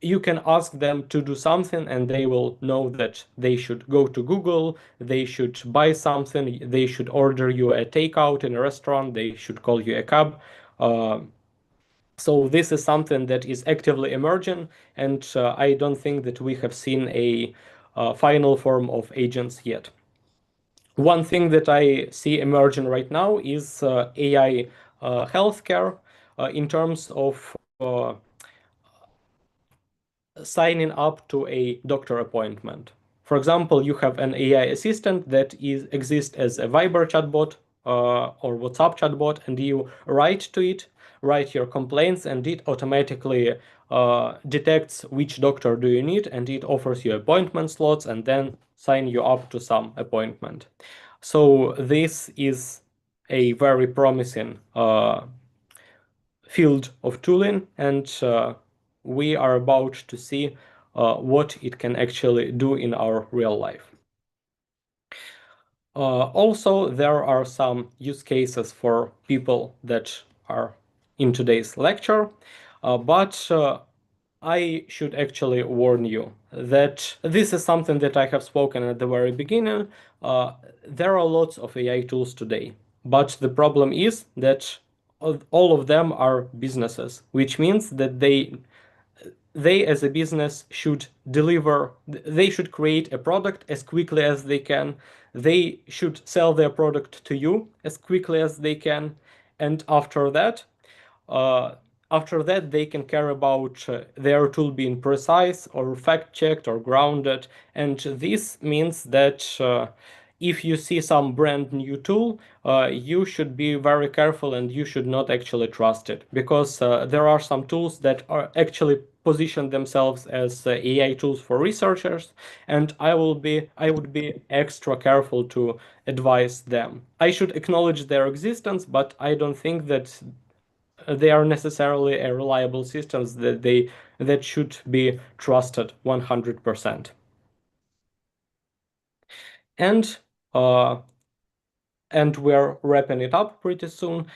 you can ask them to do something and they will know that they should go to Google, they should buy something, they should order you a takeout in a restaurant, they should call you a cab. Uh, so this is something that is actively emerging, and I don't think that we have seen a final form of agents yet. One thing that I see emerging right now is AI healthcare in terms of signing up to a doctor appointment. For example, you have an AI assistant that exists as a Viber chatbot or WhatsApp chatbot, and you write to it, write your complaints, and it automatically detects which doctor do you need, and it offers you appointment slots, and then sign you up to some appointment. So this is a very promising field of tooling, and we are about to see what it can actually do in our real life. Also, there are some use cases for people that are in today's lecture, but I should actually warn you that this is something that I have spoken at the very beginning. There are lots of AI tools today, but the problem is that all of them are businesses, which means that they as a business should deliver, they should create a product as quickly as they can, they should sell their product to you as quickly as they can, and uh, after that they can care about their tool being precise or fact-checked or grounded. And this means that if you see some brand new tool, you should be very careful and you should not actually trust it, because there are some tools that are actually position themselves as AI tools for researchers, and I would be extra careful to advise them. I should acknowledge their existence, but I don't think that they are necessarily a reliable systems that should be trusted 100%. And uh, and we're wrapping it up pretty soon.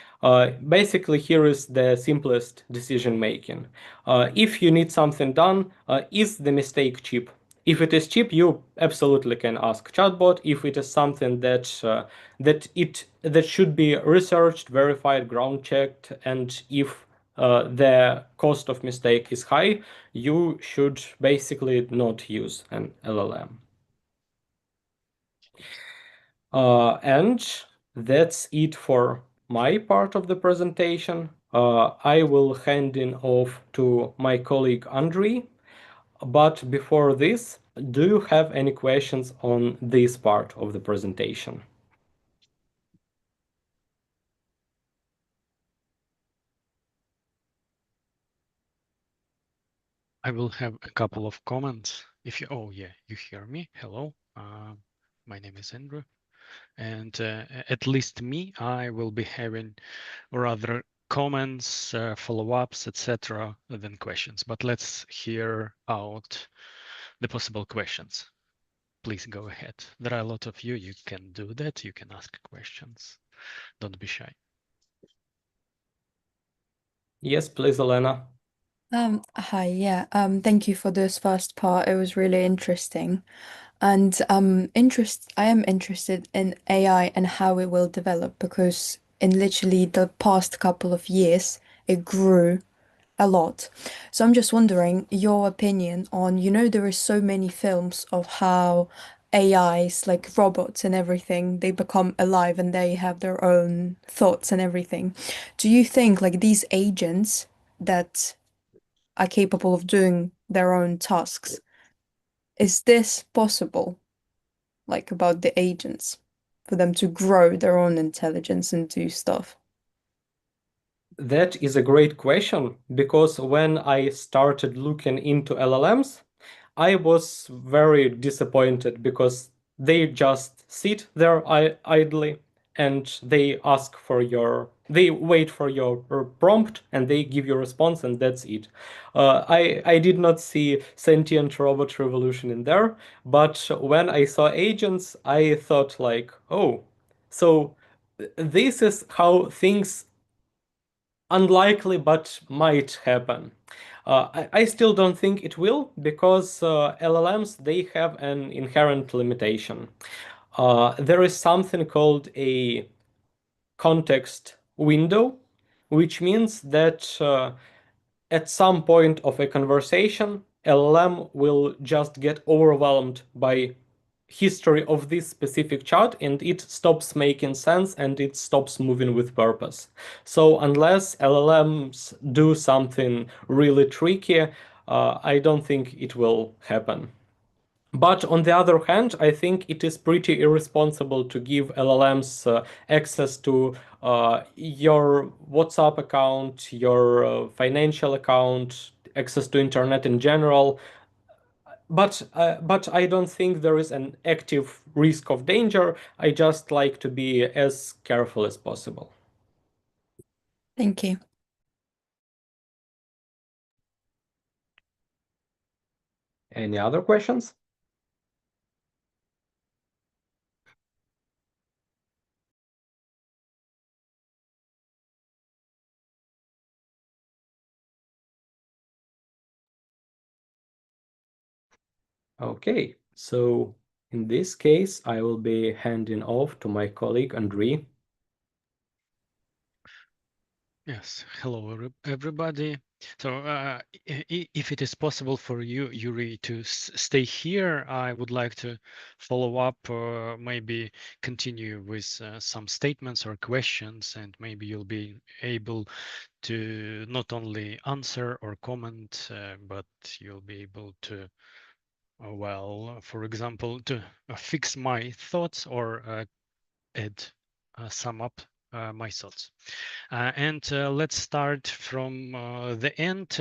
Basically, here is the simplest decision making. If you need something done, is the mistake cheap? If it is cheap, you absolutely can ask chatbot. If it is something that should be researched, verified, ground checked, and if the cost of mistake is high, you should basically not use an LLM. And that's it for my part of the presentation. I will hand in off to my colleague Andrei. But before this, do you have any questions on this part of the presentation? I will have a couple of comments. Oh yeah, you hear me. Hello, my name is Andrew, and at least me, I will be having rather comments, follow-ups, etc., than questions. But let's hear out the possible questions. Please go ahead. There are a lot of you. You can do that. You can ask questions. Don't be shy. Yes, please, Elena. Hi, yeah. Thank you for this first part. It was really interesting. And I am interested in AI and how it will develop because in literally the past couple of years, it grew a lot. So I'm just wondering your opinion on, there are so many films of how AIs, like robots and everything, they become alive and they have their own thoughts and everything. Do you think like these agents that are capable of doing their own tasks. Is this possible? Like about the agents, for them to grow their own intelligence and do stuff? That is a great question, because when I started looking into LLMs, I was very disappointed because they just sit there idly and they ask for your They wait for your prompt and they give you a response, and that's it. I did not see sentient robot revolution in there, but when I saw agents, I thought like, oh, so this is how things unlikely but might happen. I still don't think it will because LLMs they have an inherent limitation. There is something called a context window, which means that at some point of a conversation, LLM will just get overwhelmed by history of this specific chart and it stops making sense and it stops moving with purpose. So unless LLMs do something really tricky, I don't think it will happen. But on the other hand, I think it is pretty irresponsible to give LLMs access to your WhatsApp account, your financial account, access to internet in general. But I don't think there is an active risk of danger. I just like to be as careful as possible. Thank you. Any other questions? Okay, so in this case, I will be handing off to my colleague Andrei. Yes, hello everybody. So if it is possible for you, Yuri, to stay here, I would like to follow up or maybe continue with some statements or questions, and maybe you'll be able to not only answer or comment, but you'll be able to, well, for example, to fix my thoughts or add, sum up my thoughts. And let's start from the end.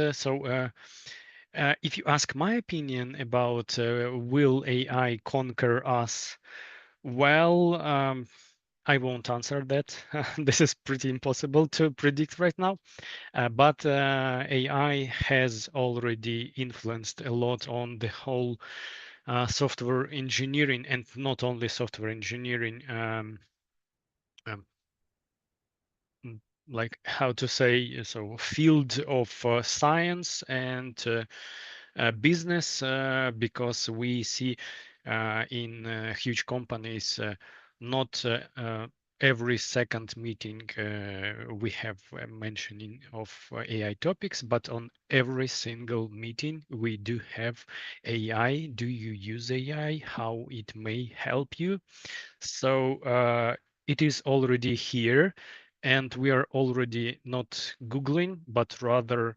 If you ask my opinion about will AI conquer us, well, I won't answer that. This is pretty impossible to predict right now. But AI has already influenced a lot on the whole software engineering, and not only software engineering. Um, like how to say, so field of science and business, because we see in huge companies, not every second meeting we have mentioning of AI topics, but on every single meeting we do have AI. Do you use AI? How it may help you? So it is already here, and we are already not Googling, but rather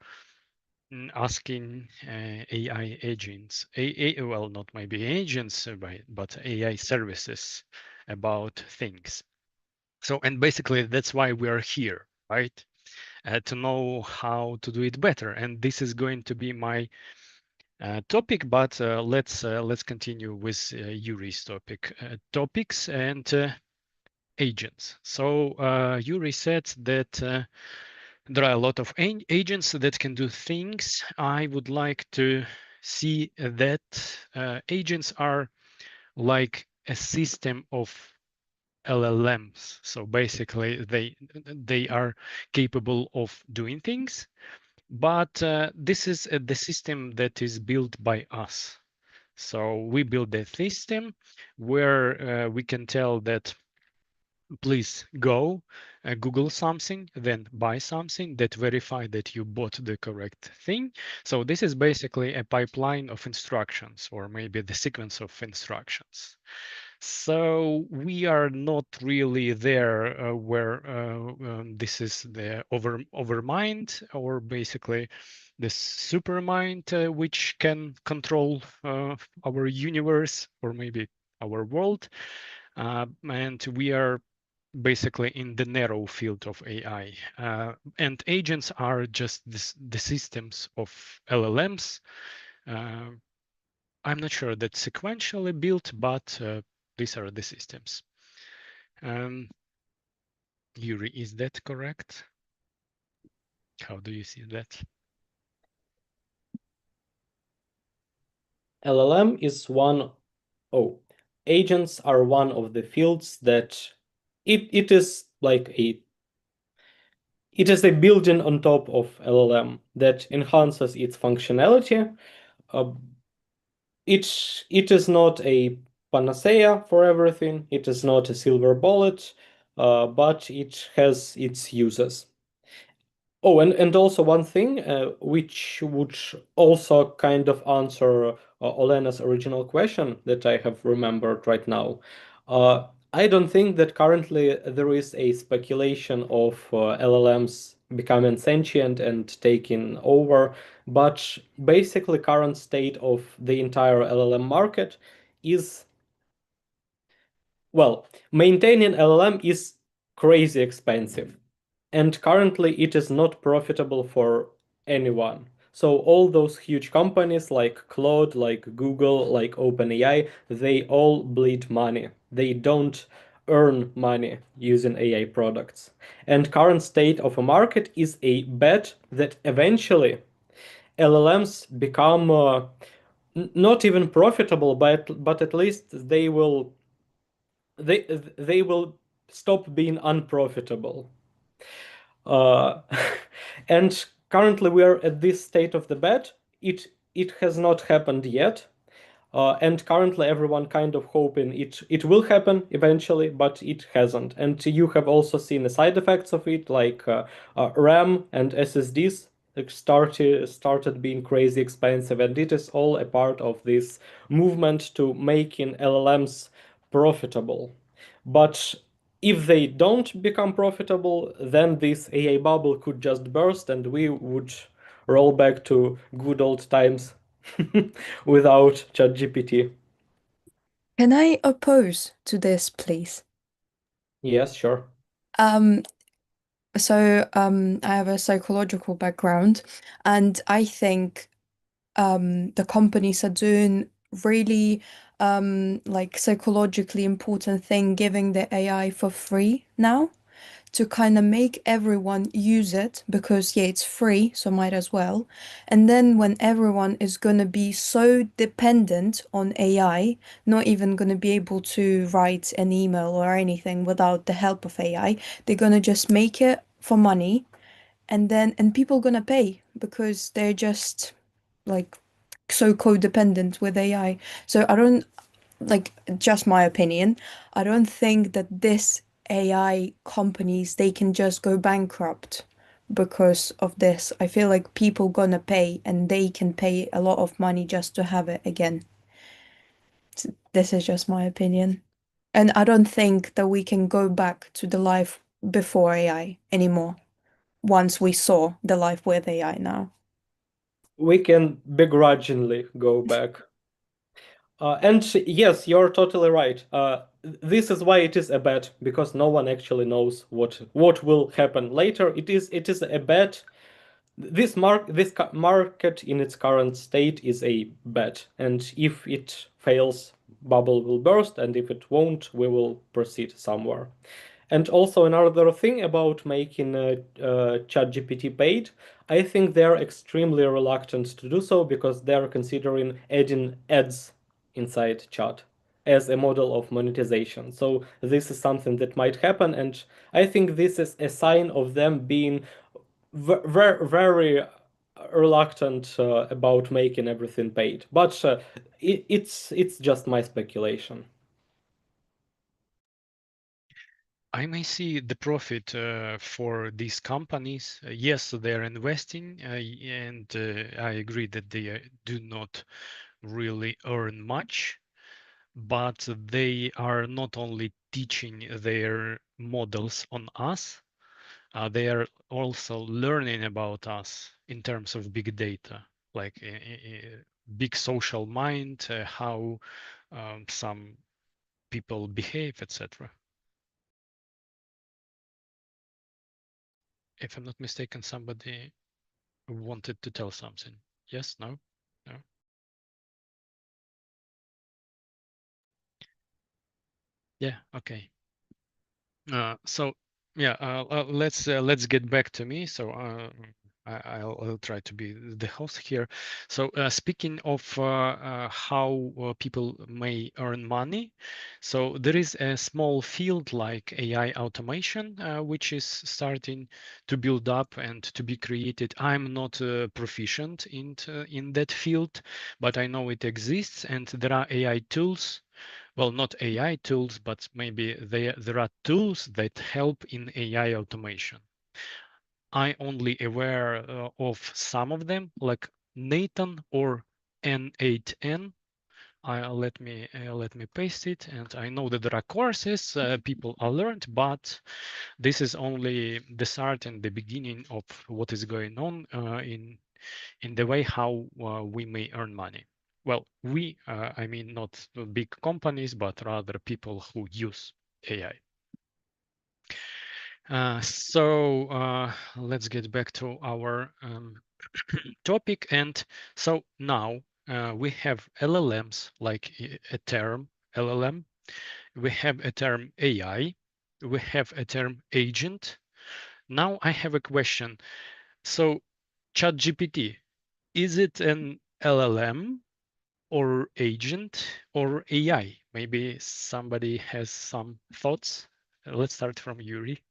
asking AI agents, well, not maybe agents, but AI services about things. So, and basically that's why we are here, right? To know how to do it better. And this is going to be my topic, but let's continue with Yuri's topic, topics and agents. So Yuri said that there are a lot of agents that can do things. I would like to see that agents are like a system of LLMs. So basically, they are capable of doing things, but this is the system that is built by us. So we build a system where we can tell that please go Google something, then buy something that verify that you bought the correct thing. So this is basically a pipeline of instructions, or maybe the sequence of instructions. So we are not really there where this is the overmind, or basically the supermind, which can control our universe or maybe our world. And we are basically in the narrow field of AI. And agents are just the systems of LLMs. Uh, I'm not sure that sequentially built, but these are the systems. Um, Yuri, is that correct? How do you see that? LLM is one, oh, agents are one of the fields that it is like it is a building on top of LLM that enhances its functionality. Uh, it is not a panacea for everything. It is not a silver bullet, but it has its uses. Oh, and also one thing, which would also kind of answer Olena's original question that I have remembered right now. I don't think that currently there is a speculation of LLMs becoming sentient and taking over, but basically current state of the entire LLM market is, well, maintaining LLM is crazy expensive. And currently, it is not profitable for anyone. So all those huge companies like Claude, like Google, like OpenAI, they all bleed money. They don't earn money using AI products. And current state of a market is a bet that eventually LLMs become not even profitable, but at least they they will stop being unprofitable. Uh, and currently we are at this state of the bet. It has not happened yet. And currently everyone kind of hoping it will happen eventually, but it hasn't. And you have also seen the side effects of it, like RAM and SSDs started being crazy expensive, and it is all a part of this movement to making LLMs profitable. But if they don't become profitable, then this AI bubble could just burst and we would roll back to good old times without ChatGPT. Can I oppose to this, please? Yes, sure. Um, I have a psychological background, and I think the companies are doing really like psychologically important thing, giving the AI for free now to kind of make everyone use it because yeah, it's free, so might as well. And then when everyone is gonna be so dependent on AI, not even gonna be able to write an email or anything without the help of AI, they're gonna just make it for money, and people gonna pay because they're just like so codependent with AI. So I don't like, just my opinion, I don't think that this AI companies they can just go bankrupt because of this. I feel like people gonna pay and they can pay a lot of money just to have it again. This is just my opinion. And I don't think that we can go back to the life before AI anymore once we saw the life with AI now. We can begrudgingly go back. And yes, you're totally right. This is why it is a bet, because no one actually knows what will happen later. It is a bet. This market in its current state is a bet, and if it fails, bubble will burst, and if it won't, we will proceed somewhere. And also another thing about making ChatGPT paid, I think they're extremely reluctant to do so because they're considering adding ads inside chat as a model of monetization. So this is something that might happen, and I think this is a sign of them being very reluctant about making everything paid. But it's just my speculation. I may see the profit for these companies. Yes, they're investing, and I agree that they do not really earn much, but they are not only teaching their models on us, they are also learning about us in terms of big data, like big social mind, how some people behave, etc. If I'm not mistaken, somebody wanted to tell something. Yes, no, no. Yeah, okay. So Yeah, let's get back to me. So I'll try to be the host here. So speaking of how people may earn money, so there is a small field like AI automation, which is starting to build up and to be created. I'm not proficient in that field, but I know it exists, and there are AI tools, well, not AI tools, but maybe there are tools that help in AI automation. I only aware of some of them, like Nathan or N8N. Let me paste it, and I know that there are courses people are learned, but this is only the start and the beginning of what is going on in the way how we may earn money. Well, I mean, not big companies, but rather people who use AI. Let's get back to our topic. And so now we have LLMs, like a term LLM. We have a term AI. We have a term agent. Now I have a question. So ChatGPT, is it an LLM or agent or AI? Maybe somebody has some thoughts. Let's start from Yuri.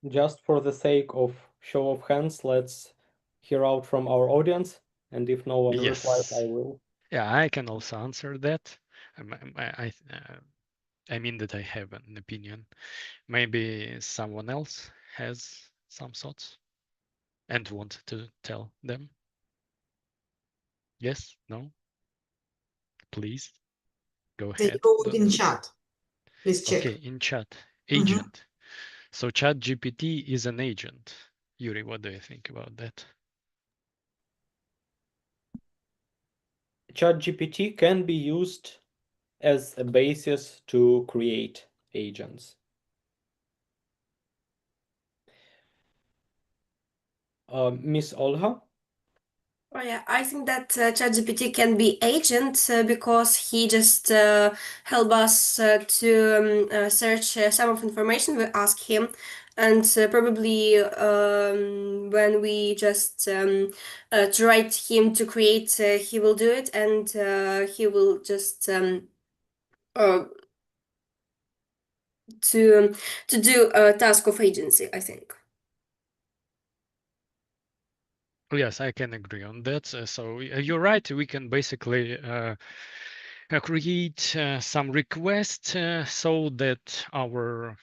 Just for the sake of show of hands, let's hear out from our audience, and if no one replies, I Yes. will. Yeah, I can also answer that. I mean that I have an opinion. Maybe someone else has some thoughts and want to tell them. Yes, no, please go They ahead. wrote in Don't. chat. Please check. Okay, in chat, Mhm. agent. So ChatGPT is an agent. Yuri, what do you think about that? ChatGPT can be used as a basis to create agents. Miss Olha? Oh yeah, I think that ChatGPT can be agent because he just help us to search some of information we ask him, and probably when we just to write him to create, he will do it, and he will just uh, to to do a task of agency, I think. Yes, I can agree on that. You're right. We can basically create some requests so that our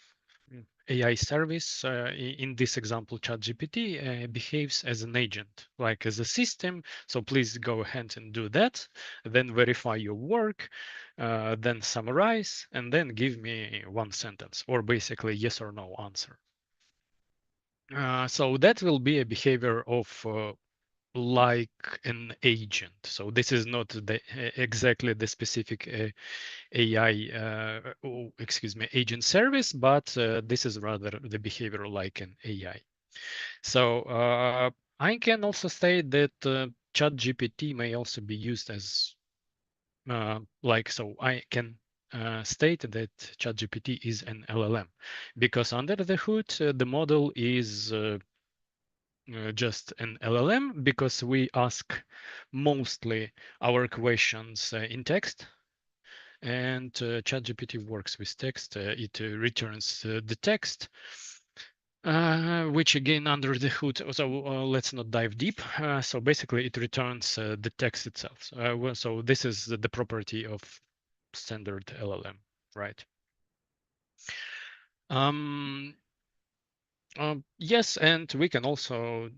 AI service, in this example, ChatGPT, behaves as an agent, like as a system. So please go ahead and do that, then verify your work, then summarize, and then give me one sentence, or basically yes or no answer. So that will be a behavior of like an agent. So this is not exactly the specific AI, excuse me, agent service, but this is rather the behavior like an AI. So I can also say that ChatGPT may also be used as so I can state that ChatGPT is an LLM because under the hood, the model is just an LLM because we ask mostly our questions in text, and ChatGPT works with text. It returns the text, which again under the hood. So let's not dive deep. So basically, it returns the text itself. So this is the property of standard LLM, right? Um, yes, and we can also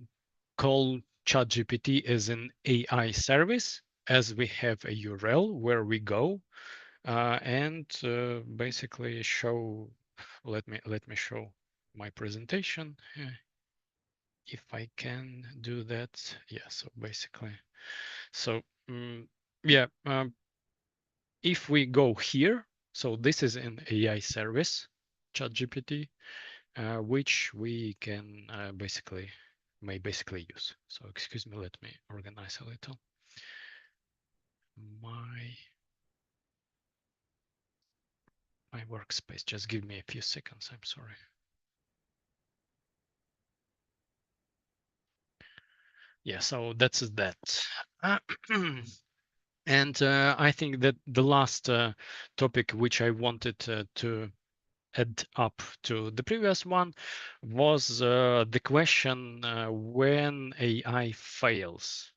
call ChatGPT as an AI service, as we have a URL where we go and basically show. Let me show my presentation if I can do that. Yeah. So basically, so yeah. If we go here, so this is an AI service, ChatGPT, which we can may basically use. So excuse me, let me organize a little. My my workspace. Just give me a few seconds. I'm sorry. Yeah, so that's that. And I think that the last topic which I wanted to add up to the previous one was the question when AI fails.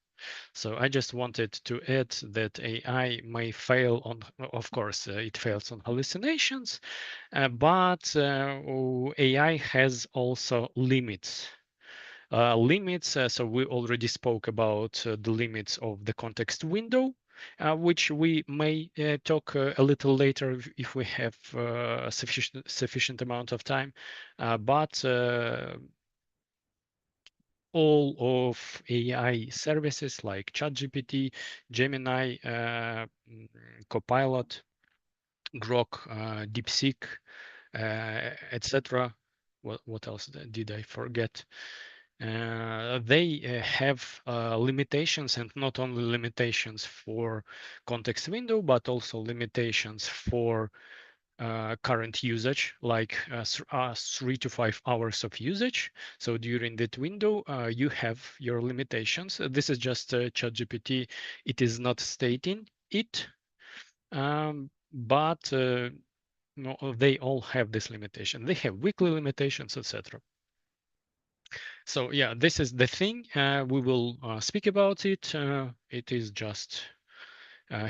So I just wanted to add that AI may fail on, of course, it fails on hallucinations, but AI has also limits. So we already spoke about the limits of the context window, which we may talk a little later if we have a sufficient amount of time. But all of AI services like ChatGPT, Gemini, Copilot, Grok, DeepSeek, etc. What else did I forget? They have limitations, and not only limitations for context window, but also limitations for current usage, like 3 to 5 hours of usage. So during that window, you have your limitations. This is just ChatGPT. It is not stating it, but no, they all have this limitation. They have weekly limitations, etc. So yeah, this is the thing. We will speak about it. It is just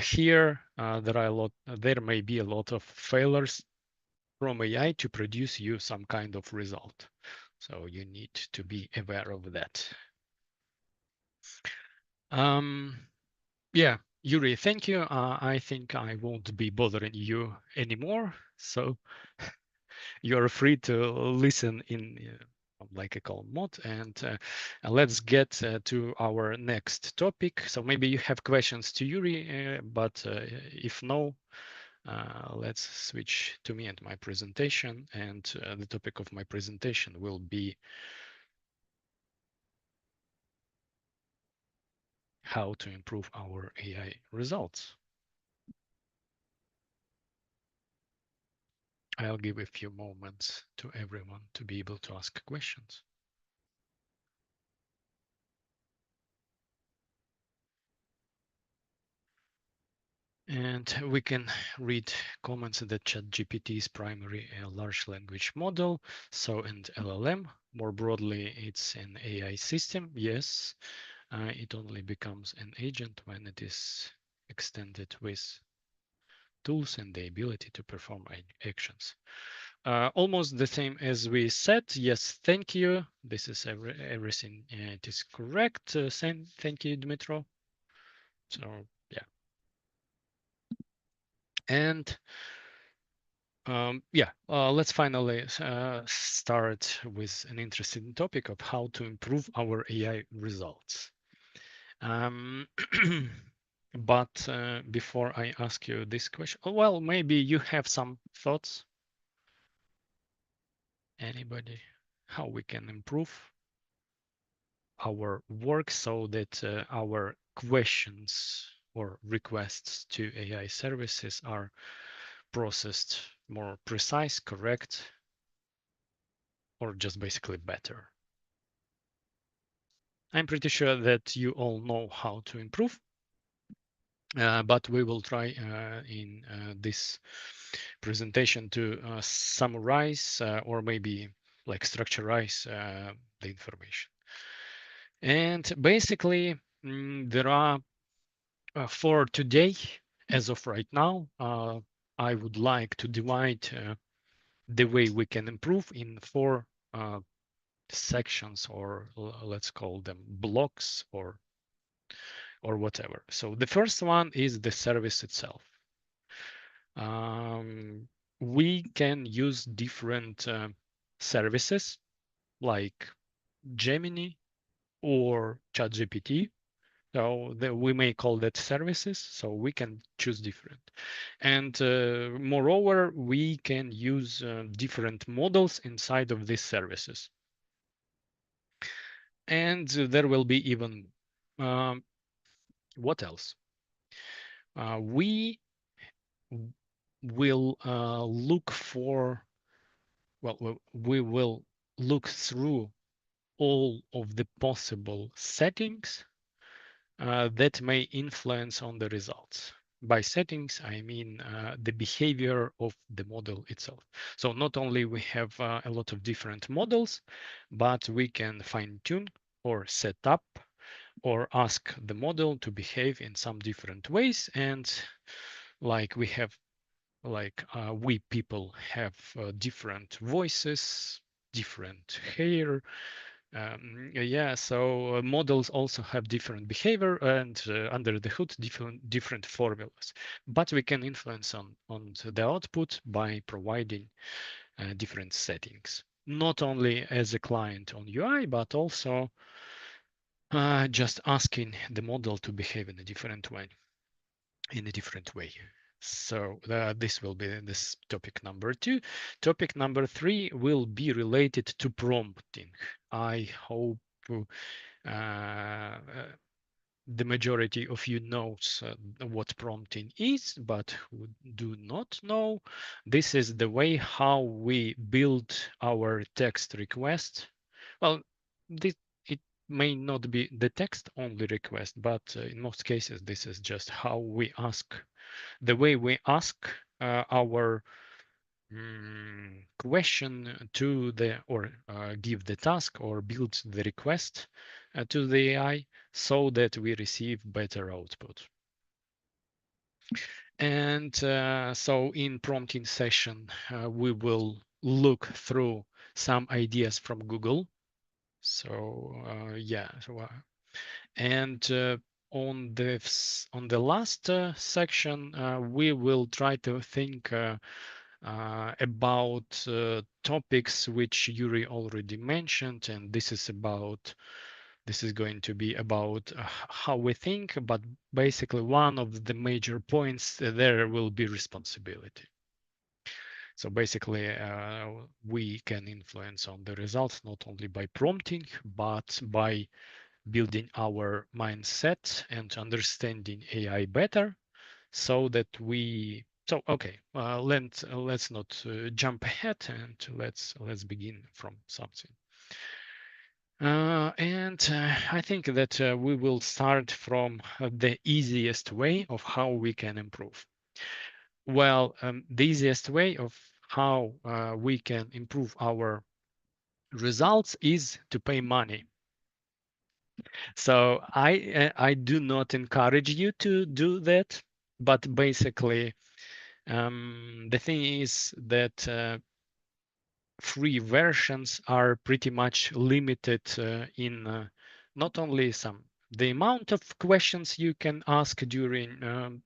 here. There may be a lot of failures from AI to produce you some kind of result. So you need to be aware of that. Yeah, Yuri, thank you. I think I won't be bothering you anymore. So you're free to listen in like a calm mode, and let's get to our next topic. So maybe you have questions to Yuri, but if no, let's switch to me and my presentation. And the topic of my presentation will be how to improve our AI results. I'll give a few moments to everyone to be able to ask questions. And we can read comments that ChatGPT is primary a large language model, so and LLM. More broadly, it's an AI system. Yes, it only becomes an agent when it is extended with tools and the ability to perform actions. Almost the same as we said. Yes, thank you. This is everything. It is correct. Thank you, Dmitro. So yeah. And let's finally start with an interesting topic of how to improve our AI results. But before I ask you this question, well, maybe you have some thoughts. Anybody? How we can improve our work so that our questions or requests to AI services are processed more precise, correct, or just basically better. I'm pretty sure that you all know how to improve, but we will try in this presentation to summarize or maybe like structureize the information. And basically, there are for today, as of right now, I would like to divide the way we can improve in 4 sections, or let's call them blocks or whatever. So the first one is the service itself. We can use different services like Gemini or ChatGPT. So we may call that services. So we can choose different. And moreover, we can use different models inside of these services. And there will be even, what else? We will look for, well, we will look through all of the possible settings that may influence on the results. By settings, I mean the behavior of the model itself. So not only we have a lot of different models, but we can fine tune or set up or ask the model to behave in some different ways. And like we have, like we people have different voices, different hair, yeah, so models also have different behavior and under the hood different formulas, but we can influence on the output by providing different settings, not only as a client on UI, but also just asking the model to behave in a different way. So this will be this topic number 2. Topic number 3 will be related to prompting. I hope uh, the majority of you knows what prompting is, but who do not know, this is the way how we build our text request. Well, it may not be the text only request, but in most cases, this is just how we ask, the way we ask our question to the, or give the task or build the request to the AI so that we receive better output. And so in prompting session, we will look through some ideas from Google. So yeah, and on the last section, we will try to think about topics which Yuri already mentioned, and this is going to be about how we think, but basically one of the major points there will be responsibility. So basically, we can influence on the results not only by prompting, but by building our mindset and understanding AI better, so that we. So okay, let's not jump ahead, and let's begin from something. I think that we will start from the easiest way of how we can improve. Well, the easiest way of how we can improve our results is to pay money. So I do not encourage you to do that, but basically the thing is that free versions are pretty much limited in not only the amount of questions you can ask during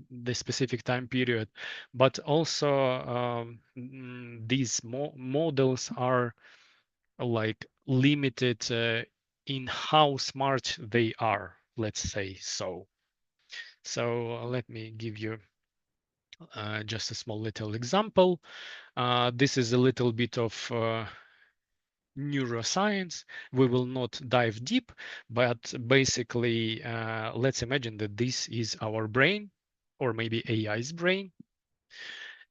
the specific time period, but also these models are like limited in how smart they are, let's say so. So let me give you just a small little example. This is a little bit of neuroscience. We will not dive deep, but basically, let's imagine that this is our brain, or maybe AI's brain.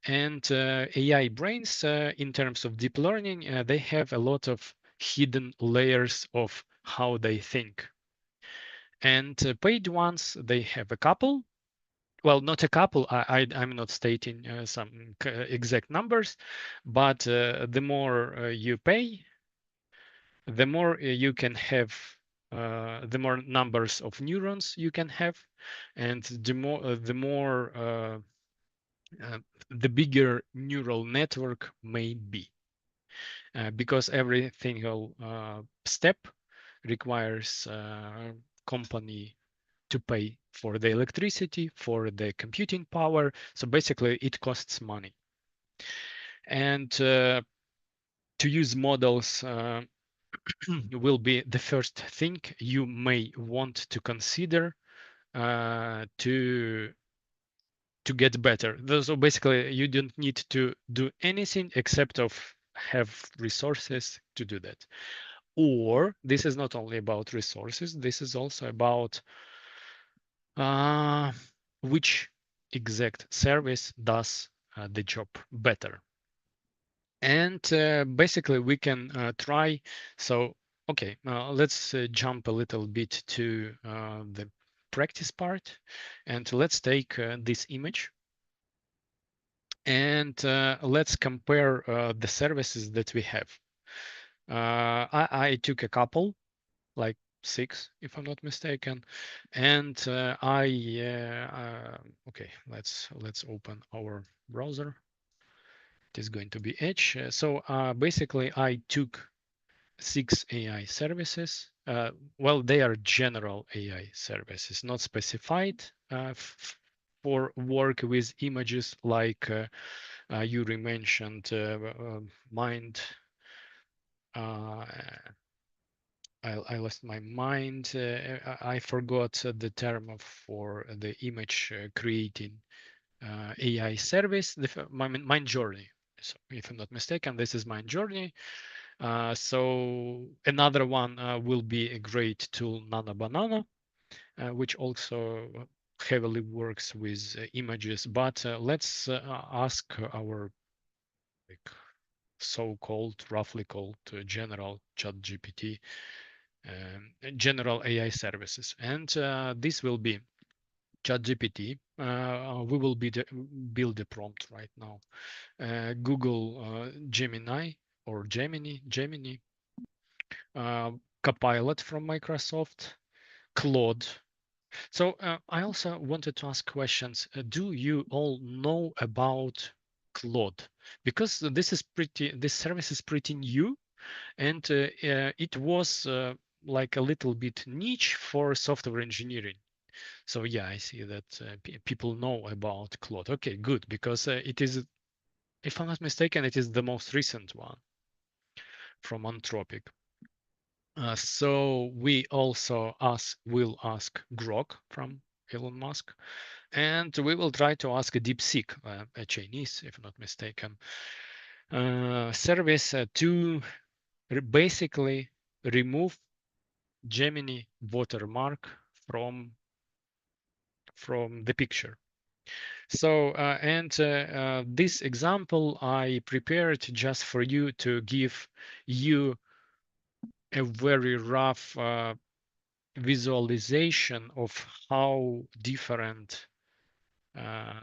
And AI brains, in terms of deep learning, they have a lot of hidden layers of how they think. And paid ones, they have a couple. Well, not a couple. I'm not stating some exact numbers, but the more you pay, the more you can have, the more numbers of neurons you can have, and the bigger neural network may be, because every single step requires company to pay for the electricity, for the computing power. So basically, it costs money. And to use models will be the first thing you may want to consider to get better. So basically, you don't need to do anything except of have resources to do that. Or this is not only about resources, this is also about which exact service does the job better. And basically we can try. So okay, let's jump a little bit to the practice part, and let's take this image, and let's compare the services that we have. I took a couple, like 6 if I'm not mistaken, and okay, let's open our browser. It is going to be Edge. So basically I took 6 AI services. Well, they are general AI services, not specified for work with images, like Yuri mentioned, mind. I lost my mind. I forgot the term for the image creating AI service, the Mind Journey. So if I'm not mistaken, this is Mind Journey. So another one will be a great tool, Nana Banana, which also heavily works with images. But let's ask our like, so-called, roughly called general ChatGPT, general AI services. And this will be ChatGPT. We will build a prompt right now. Google Gemini or Gemini, Copilot from Microsoft, Claude. So I also wanted to ask questions. Do you all know about Claude? Because this service is pretty new, and it was like a little bit niche for software engineering. So yeah, I see that people know about Claude. Okay, good, because it is, if I'm not mistaken, it is the most recent one from Anthropic. So we also will ask Grok from Elon Musk, and we will try to ask a DeepSeek, a Chinese, if I'm not mistaken, service to basically remove Gemini watermark from the picture. So, and this example I prepared just for you to give you a very rough visualization of how different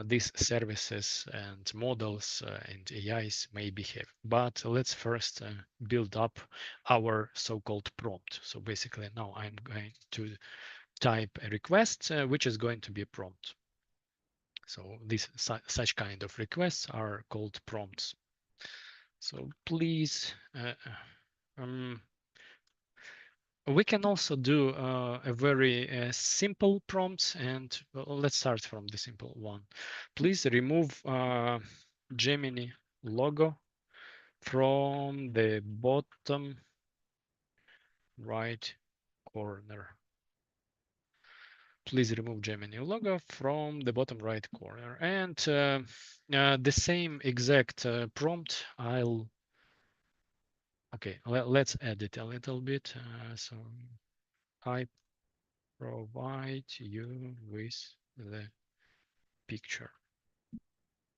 these services and models and AIs may behave. But let's first build up our so-called prompt. So basically now I'm going to type a request, which is going to be a prompt. So such kind of requests are called prompts. So please, we can also do a very simple prompt, and let's start from the simple one. Please remove Gemini logo from the bottom right corner. Please remove Gemini logo from the bottom right corner. And the same exact prompt, okay, let's edit a little bit. So I provide you with the picture.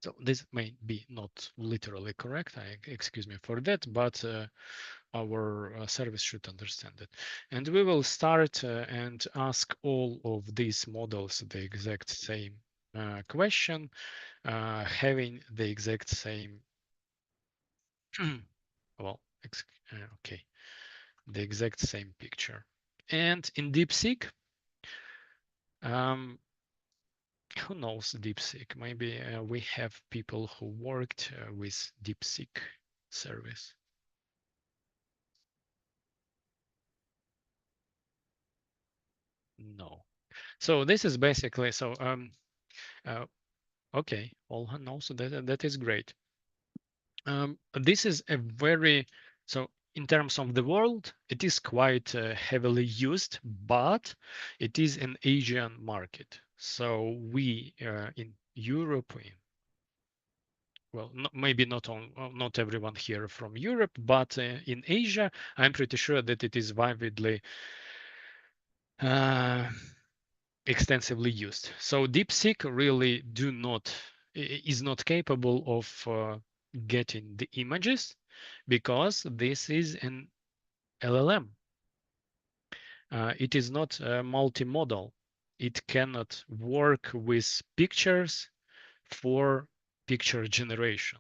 So this may be not literally correct. Excuse me for that, but our service should understand it. And we will start and ask all of these models the exact same question, having the exact same, well, okay, the exact same picture. And in DeepSeek, who knows DeepSeek? Maybe we have people who worked with DeepSeek service. No. So this is basically, so okay, all knows that is great. This is a very, so in terms of the world, it is quite heavily used, but it is an Asian market. So we in Europe, well, maybe not everyone here from Europe, but in Asia, I'm pretty sure that it is vividly extensively used. So DeepSeek really do not is not capable of getting the images because this is an LLM. It is not multimodal. It cannot work with pictures for picture generation.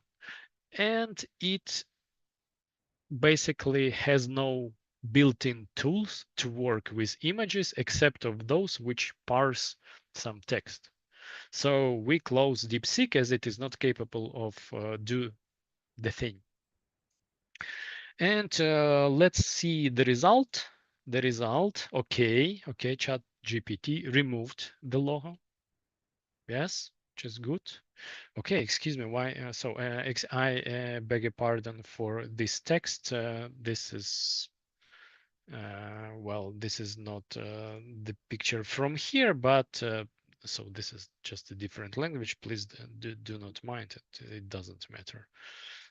And it basically has no built-in tools to work with images except of those which parse some text. So we close DeepSeek as it is not capable of do the thing. And let's see the result. The result, okay, Chat GPT removed the logo. Yes, which is good. Okay, excuse me, why? I beg your pardon for this text. This is well, this is not the picture from here, but so this is just a different language. Please do not mind it. It doesn't matter.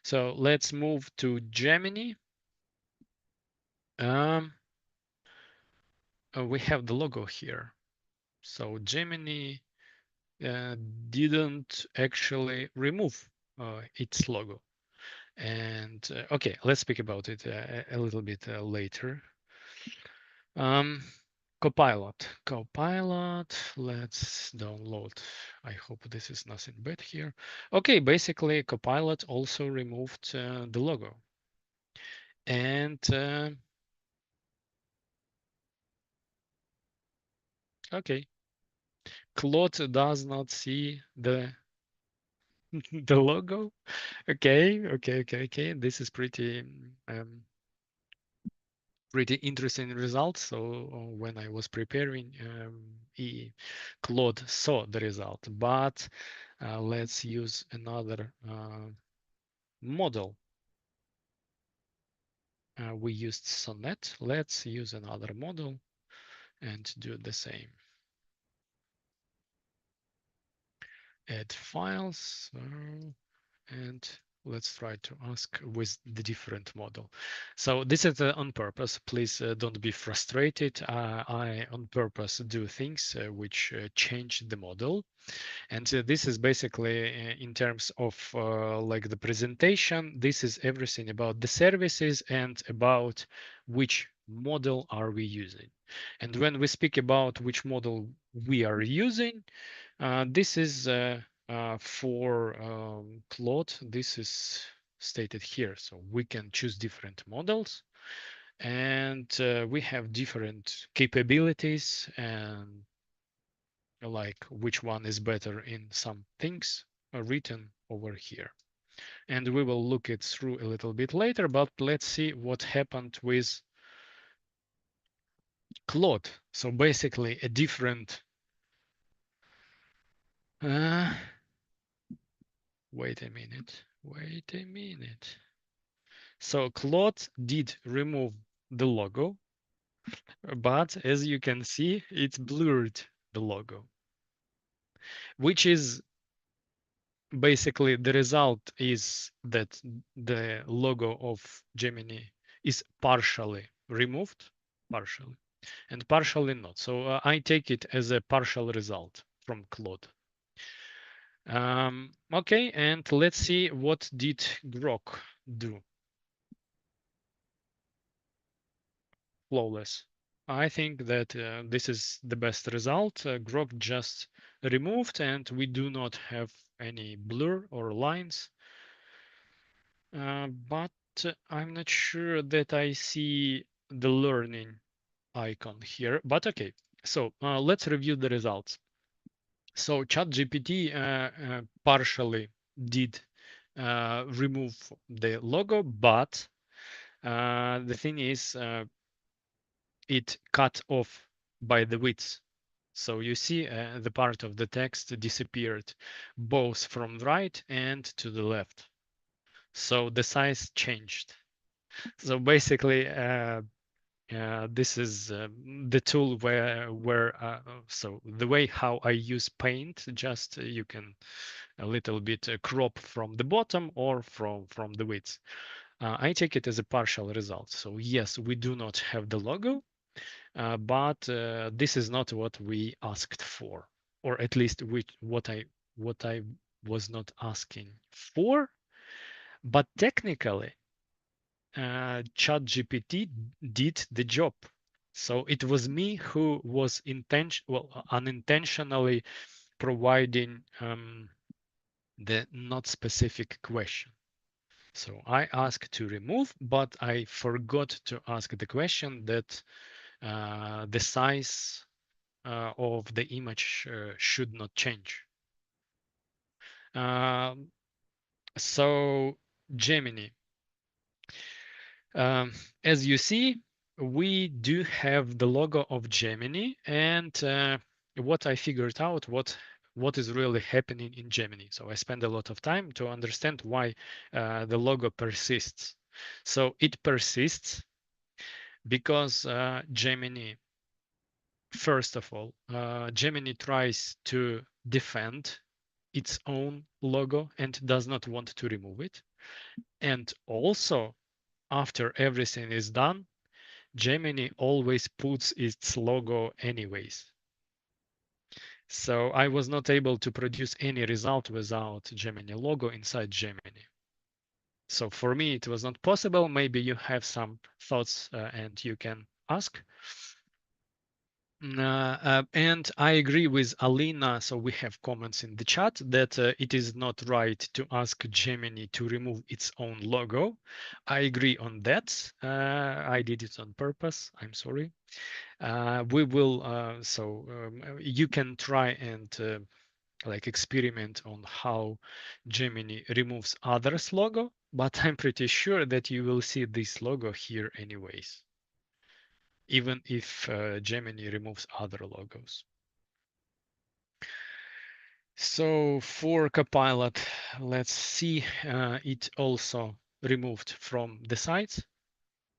So let's move to Gemini. We have the logo here. So Gemini uh, didn't actually remove its logo. And okay, let's speak about it a little bit later. Copilot. Copilot, let's download. I hope this is nothing bad here. Okay, basically Copilot also removed the logo. And okay, Claude does not see the the logo. Okay. This is pretty interesting result. So when I was preparing, Claude saw the result. But let's use another model. We used Sonnet. Let's use another model and do the same. Add files. And let's try to ask with the different model. So this is on purpose. Please don't be frustrated. I on purpose do things which change the model. And this is basically in terms of like the presentation. This is everything about the services and about which model are we using. And when we speak about which model we are using, this is for Claude. This is stated here. So we can choose different models and we have different capabilities and like which one is better in some things are written over here. And we will look it through a little bit later, but let's see what happened with Claude. So basically a different wait a minute. So Claude did remove the logo, but as you can see, it's blurred the logo, which is basically the result is that the logo of Gemini is partially removed, partially, and partially not. So I take it as a partial result from Claude. Okay, and let's see what did Grok do. Flawless. I think that this is the best result. Grok just removed and we do not have any blur or lines. But I'm not sure that I see the learning icon here. But okay, so let's review the results. So ChatGPT partially did remove the logo, but the thing is it cut off by the width. So you see the part of the text disappeared both from right and to the left. So the size changed. So basically, this is the tool where so the way how I use Paint, just you can a little bit crop from the bottom or from the width. I take it as a partial result. So yes, we do not have the logo, but this is not what we asked for, or at least what I was not asking for, but technically, ChatGPT did the job. So it was me who was unintentionally providing the not specific question. So I asked to remove, but I forgot to ask the question that the size of the image should not change. So Gemini, as you see, we do have the logo of Gemini, and what I figured out, what is really happening in Gemini. So I spend a lot of time to understand why the logo persists. So it persists because Gemini, first of all, Gemini tries to defend its own logo and does not want to remove it. And also, after everything is done, Gemini always puts its logo anyways. So I was not able to produce any result without Gemini logo inside Gemini. So for me, it was not possible. Maybe you have some thoughts and you can ask. And I agree with Alina. So we have comments in the chat that it is not right to ask Gemini to remove its own logo. I agree on that. I did it on purpose. I'm sorry. We will, you can try and like experiment on how Gemini removes others logo, but I'm pretty sure that you will see this logo here anyways, even if Gemini removes other logos. So for Copilot, let's see, it also removed from the sites,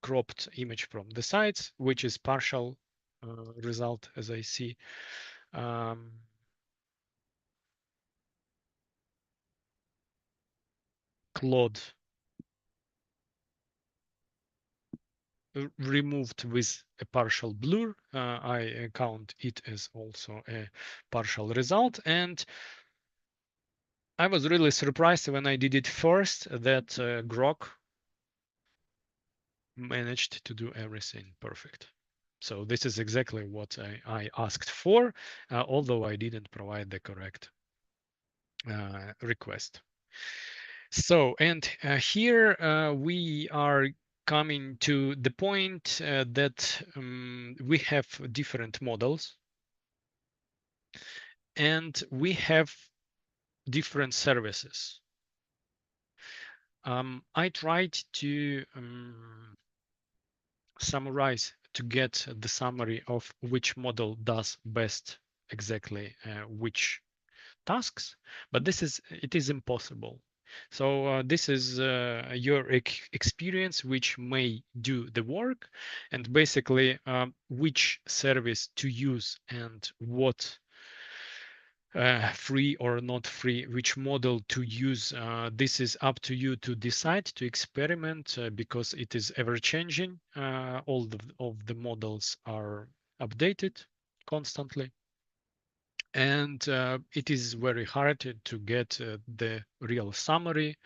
cropped image from the sites, which is partial result as I see. Claude removed with a partial blur. I count it as also a partial result. And I was really surprised when I did it first that Grok managed to do everything perfect. So this is exactly what I asked for, although I didn't provide the correct request. So, and here we are coming to the point that we have different models and we have different services. I tried to summarize to get the summary of which model does best exactly which tasks, but it is impossible. So this is your experience, which may do the work, and basically which service to use and what free or not free, which model to use. This is up to you to decide, to experiment, because it is ever changing. All of the models are updated constantly. And it is very hard to get the real summary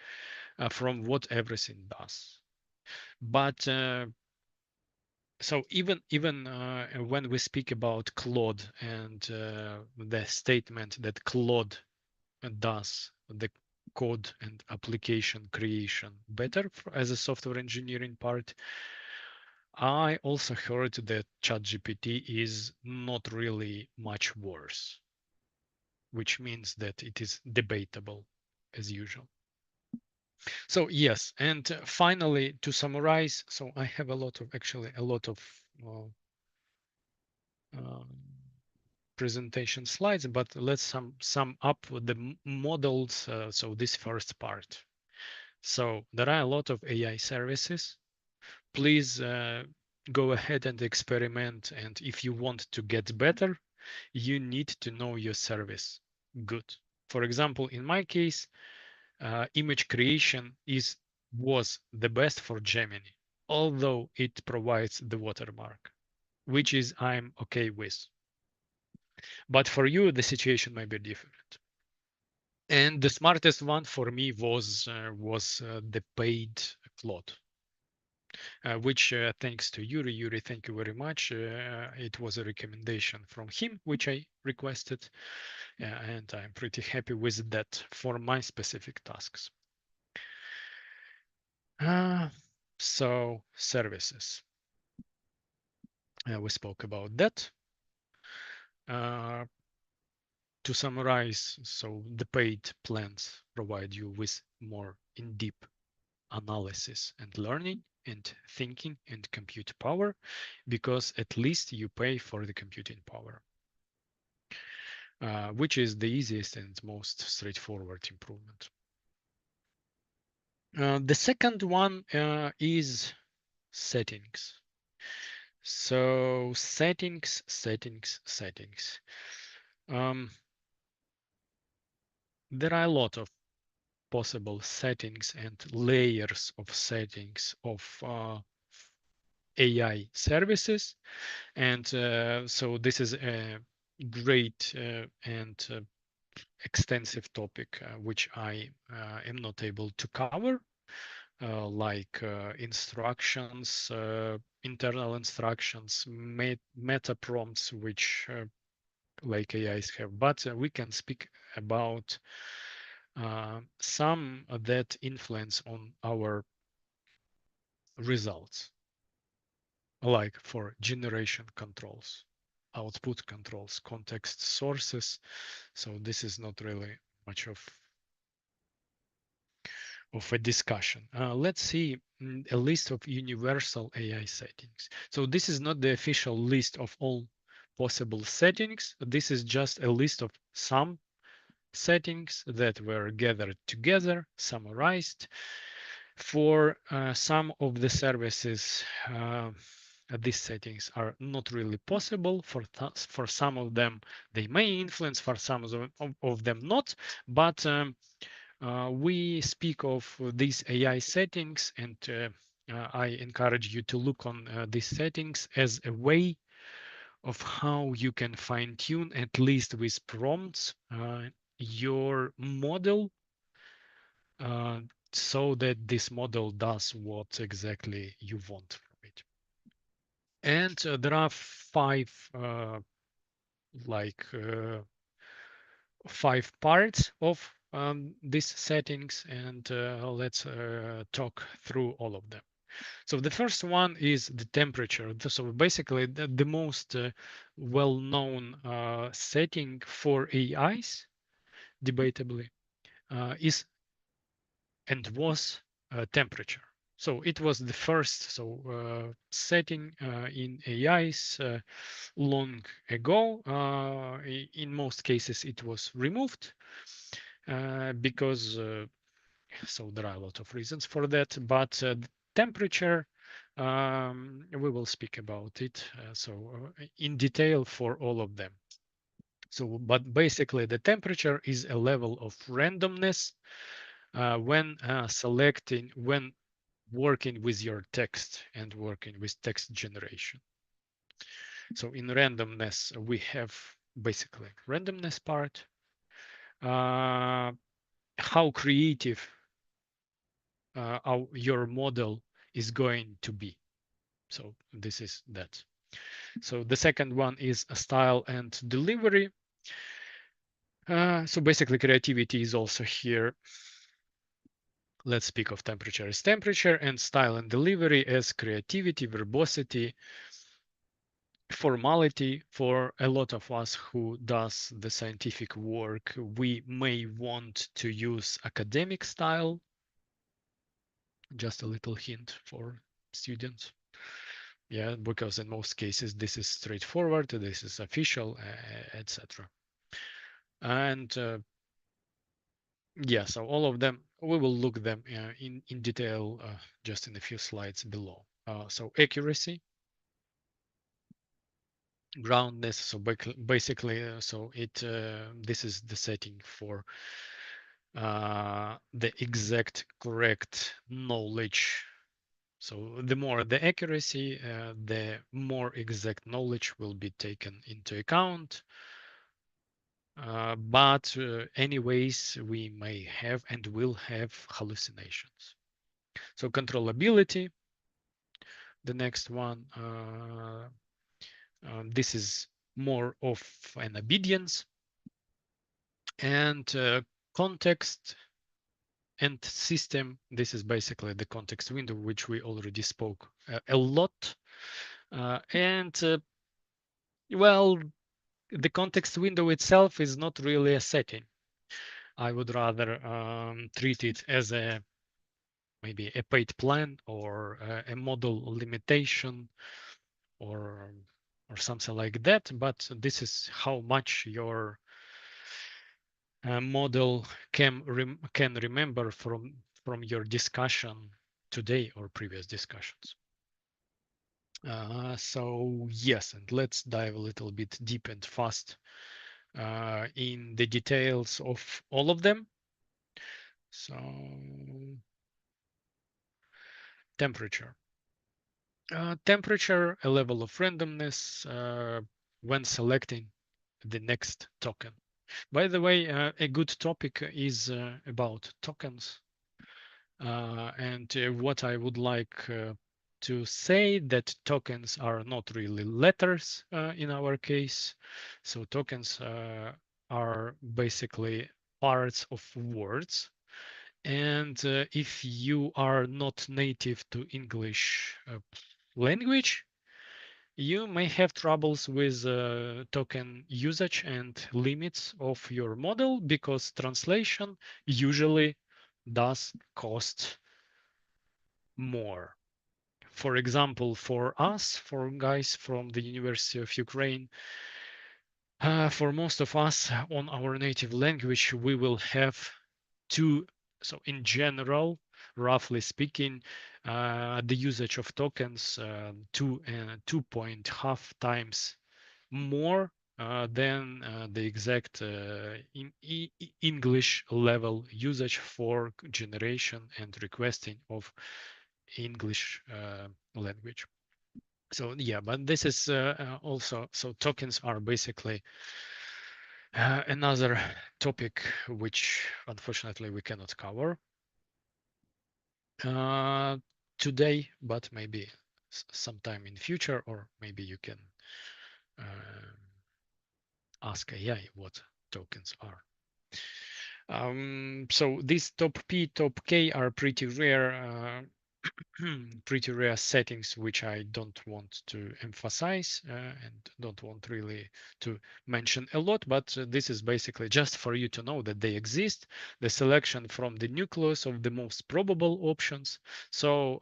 from what everything does. But so even when we speak about Claude and the statement that Claude does the code and application creation better as a software engineering part, I also heard that ChatGPT is not really much worse, which means that it is debatable as usual. So yes, and finally to summarize, so I have a lot of um, presentation slides, but let's sum up the models. So this first part. So there are a lot of AI services. Please go ahead and experiment. And if you want to get better, you need to know your service good. For example, in my case, image creation was the best for Gemini, although it provides the watermark, which is I'm okay with. But for you, the situation might be different. And the smartest one for me was the paid Claude, which thanks to Yuri. Yuri, thank you very much. It was a recommendation from him, which I requested, and I'm pretty happy with that for my specific tasks. So services, we spoke about that. To summarize, so the paid plans provide you with more in-depth analysis and learning and thinking and compute power, because at least you pay for the computing power, which is the easiest and most straightforward improvement. The second one is settings. So settings. There are a lot of possible settings and layers of settings of AI services. And so this is a great and extensive topic, which I am not able to cover, like instructions, internal instructions, meta prompts, which like AIs have. But we can speak about some that influence on our results, like for generation controls, output controls, context sources. So this is not really much of a discussion. Let's see a list of universal AI settings. So this is not the official list of all possible settings. This is just a list of some settings that were gathered together, summarized. For some of the services, these settings are not really possible. For some of them, they may influence, for some of them not. But we speak of these AI settings, and I encourage you to look on these settings as a way of how you can fine tune, at least with prompts, your model, so that this model does what exactly you want from it. And there are like five parts of these settings, and let's talk through all of them. So the first one is the temperature. So basically the most well-known setting for AIs, debatably, is and was temperature. So it was the first setting in AIs long ago. In most cases, it was removed because so there are a lot of reasons for that. But the temperature, we will speak about it in detail for all of them. So, but basically, the temperature is a level of randomness when working with your text and working with text generation. So in randomness, we have basically randomness part, how creative your model is going to be. So this is that. So the second one is a style and delivery. So basically creativity is also here. Let's speak of temperature as temperature, and style and delivery as creativity, verbosity, formality. For a lot of us who does the scientific work, we may want to use academic style. Just a little hint for students. Yeah, because in most cases this is straightforward, this is official, etc. And yeah, so all of them, we will look them in detail just in a few slides below. So accuracy, groundness. So basically, this is the setting for the exact correct knowledge. So the more the accuracy, the more exact knowledge will be taken into account. but anyways, we may have and will have hallucinations. So controllability, the next one, this is more of an obedience, and context and system. This is basically the context window, which we already spoke a lot. And well, the context window itself is not really a setting. I would rather treat it as a maybe a paid plan or a model limitation or something like that. But this is how much your model can remember from your discussion today or previous discussions. So yes, and let's dive a little bit deep and fast in the details of all of them. So temperature. Temperature, a level of randomness when selecting the next token. By the way, a good topic is about tokens. And what I would like to say that tokens are not really letters in our case. So tokens are basically parts of words. And if you are not native to English language, you may have troubles with token usage and limits of your model because translation usually does cost more. For example, for us, for guys from the University of Ukraine, for most of us on our native language, we will have two. So in general, roughly speaking, the usage of tokens 2.5 times more than the exact English level usage for generation and requesting of English language. So yeah, but this is also, so tokens are basically another topic which unfortunately we cannot cover today, but maybe sometime in future, or maybe you can ask AI what tokens are. So these top P, top K are pretty rare, pretty rare settings, which I don't want to emphasize and don't want really to mention a lot, but this is basically just for you to know that they exist. The selection from the nucleus of the most probable options. So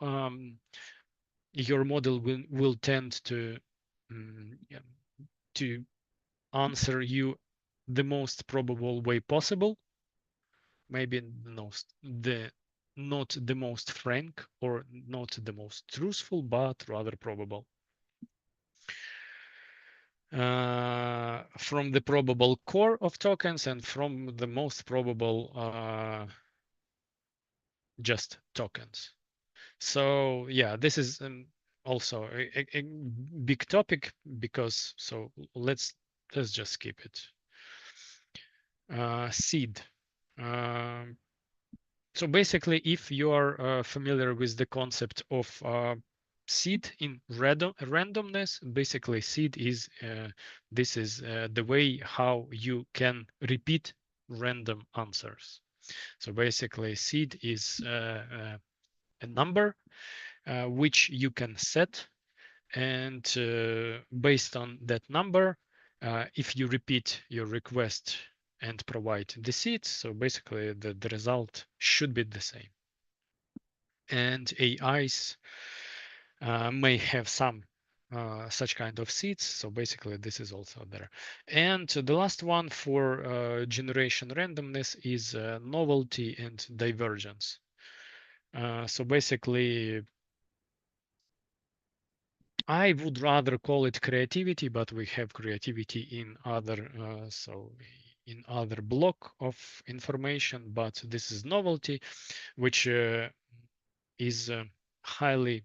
your model will tend to answer you the most probable way possible, maybe not the most frank or not the most truthful, but rather probable. From the probable core of tokens and from the most probable just tokens. So yeah, this is also a big topic because, so let's just skip it. Seed. So basically, if you are familiar with the concept of seed in randomness, basically seed is this is the way how you can repeat random answers. So basically, seed is a number which you can set, and based on that number, if you repeat your request and provide the seeds, so basically the result should be the same. And AIs may have some such kind of seeds. So basically this is also there. And the last one for generation randomness is novelty and divergence. So basically, I would rather call it creativity, but we have creativity in other in other block of information, but this is novelty, which is highly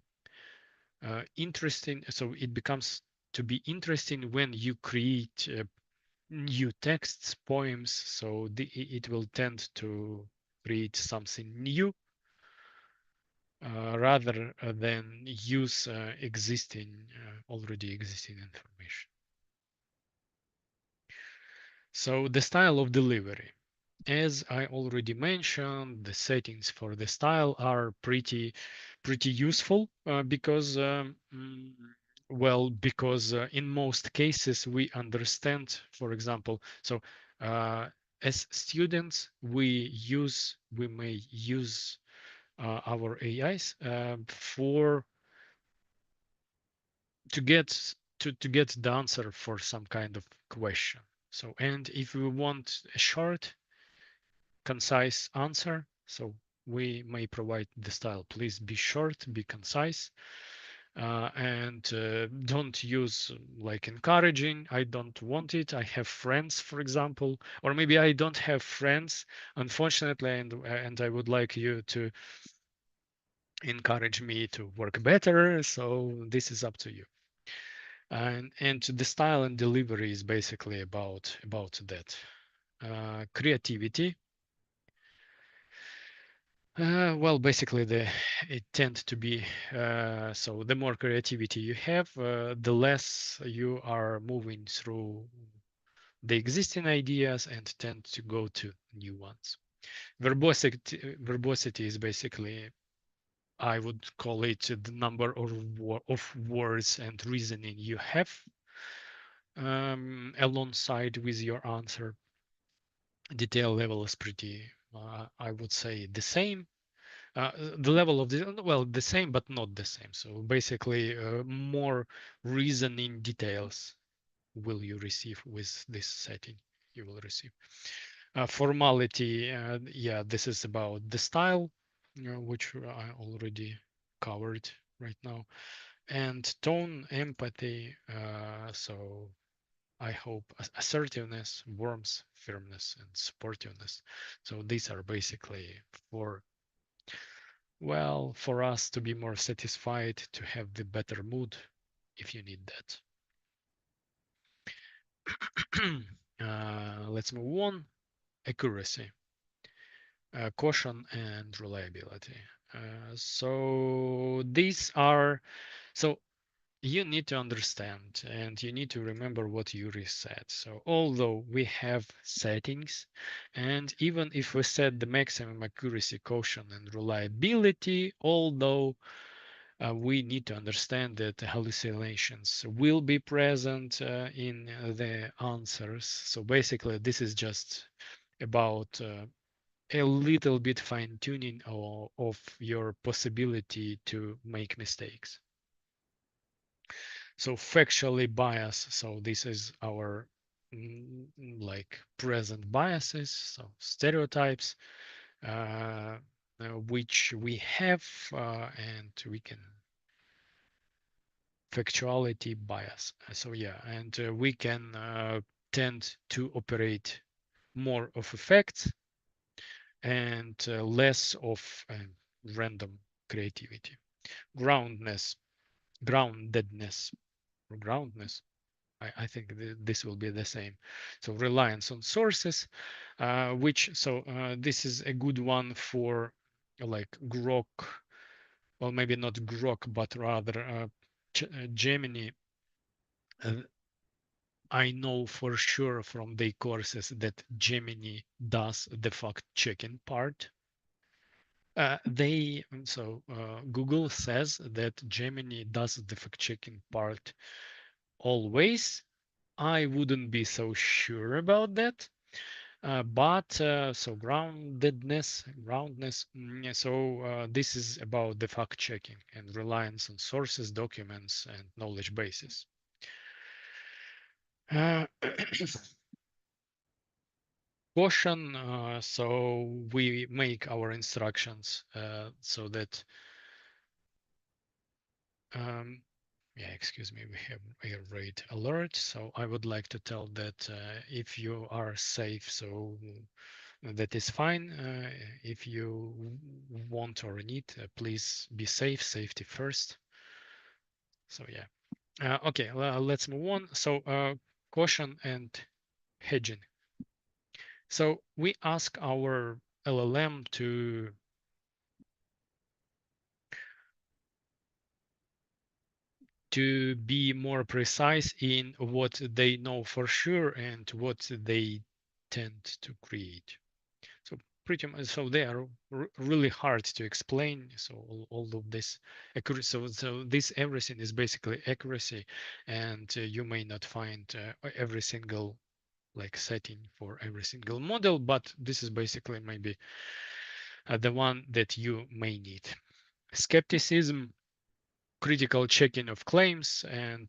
interesting. So it becomes to be interesting when you create new texts, poems, so it will tend to create something new rather than use already existing information. So the style of delivery. As I already mentioned, the settings for the style are pretty useful because in most cases we understand, for example, so as students we may use our AIs for to get to get the answer for some kind of question. So, and if we want a short, concise answer, so we may provide the style. Please be short, be concise, and don't use like encouraging. I don't want it. I have friends, for example, or maybe I don't have friends, unfortunately, and I would like you to encourage me to work better. So this is up to you. And the style and delivery is basically about that. Creativity. Well, basically, it tends to be so. The more creativity you have, the less you are moving through the existing ideas and tend to go to new ones. Verbosity is basically, I would call it the number of words and reasoning you have alongside with your answer. Detail level is pretty, I would say, the same. The level of the same, but not the same. So basically, more reasoning details will you receive with this setting. You will receive formality. Yeah, this is about the style, which I already covered right now, and tone, empathy. So I hope assertiveness, warmth, firmness, and supportiveness. So these are basically for, well, for us to be more satisfied, to have the better mood, if you need that. Let's move on. Accuracy, caution, and reliability. So these are, so you need to understand and you need to remember what Yuri said. So although we have settings, and even if we set the maximum accuracy, caution, and reliability, although we need to understand that hallucinations will be present in the answers. So basically, this is just about a little bit fine tuning of your possibility to make mistakes. So factually bias. So this is our like present biases, so stereotypes, which we have, and we can factuality bias. So yeah, and we can tend to operate more of effects and less of random creativity. Groundness, groundedness, or groundness. I think this will be the same. So reliance on sources, which so this is a good one for like Grok, well maybe not Grok, but rather Gemini. Uh, I know for sure from the courses that Gemini does the fact checking part. Google says that Gemini does the fact checking part always. I wouldn't be so sure about that. So groundedness. So this is about the fact checking and reliance on sources, documents, and knowledge bases. Caution. So we make our instructions so that yeah, excuse me, we have a rate alert. So I would like to tell that if you are safe, so that is fine. If you want or need, please be safe, safety first. So yeah. Okay, let's move on. So caution and hedging. So we ask our LLM to be more precise in what they know for sure and what they tend to create. So pretty much, so they are really hard to explain. So all of this accuracy, so this everything is basically accuracy, and you may not find every single like setting for every single model, but this is basically maybe the one that you may need. Skepticism, critical checking of claims, and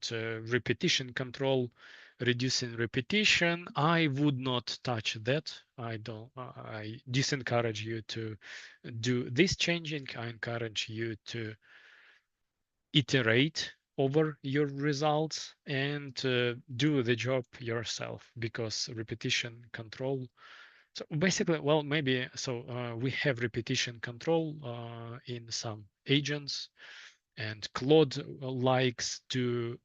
repetition control, reducing repetition. I would not touch that. I don't. I disencourage you to do this changing. I encourage you to iterate over your results and do the job yourself, because repetition control. So basically, well, maybe so we have repetition control in some agents, and Claude likes to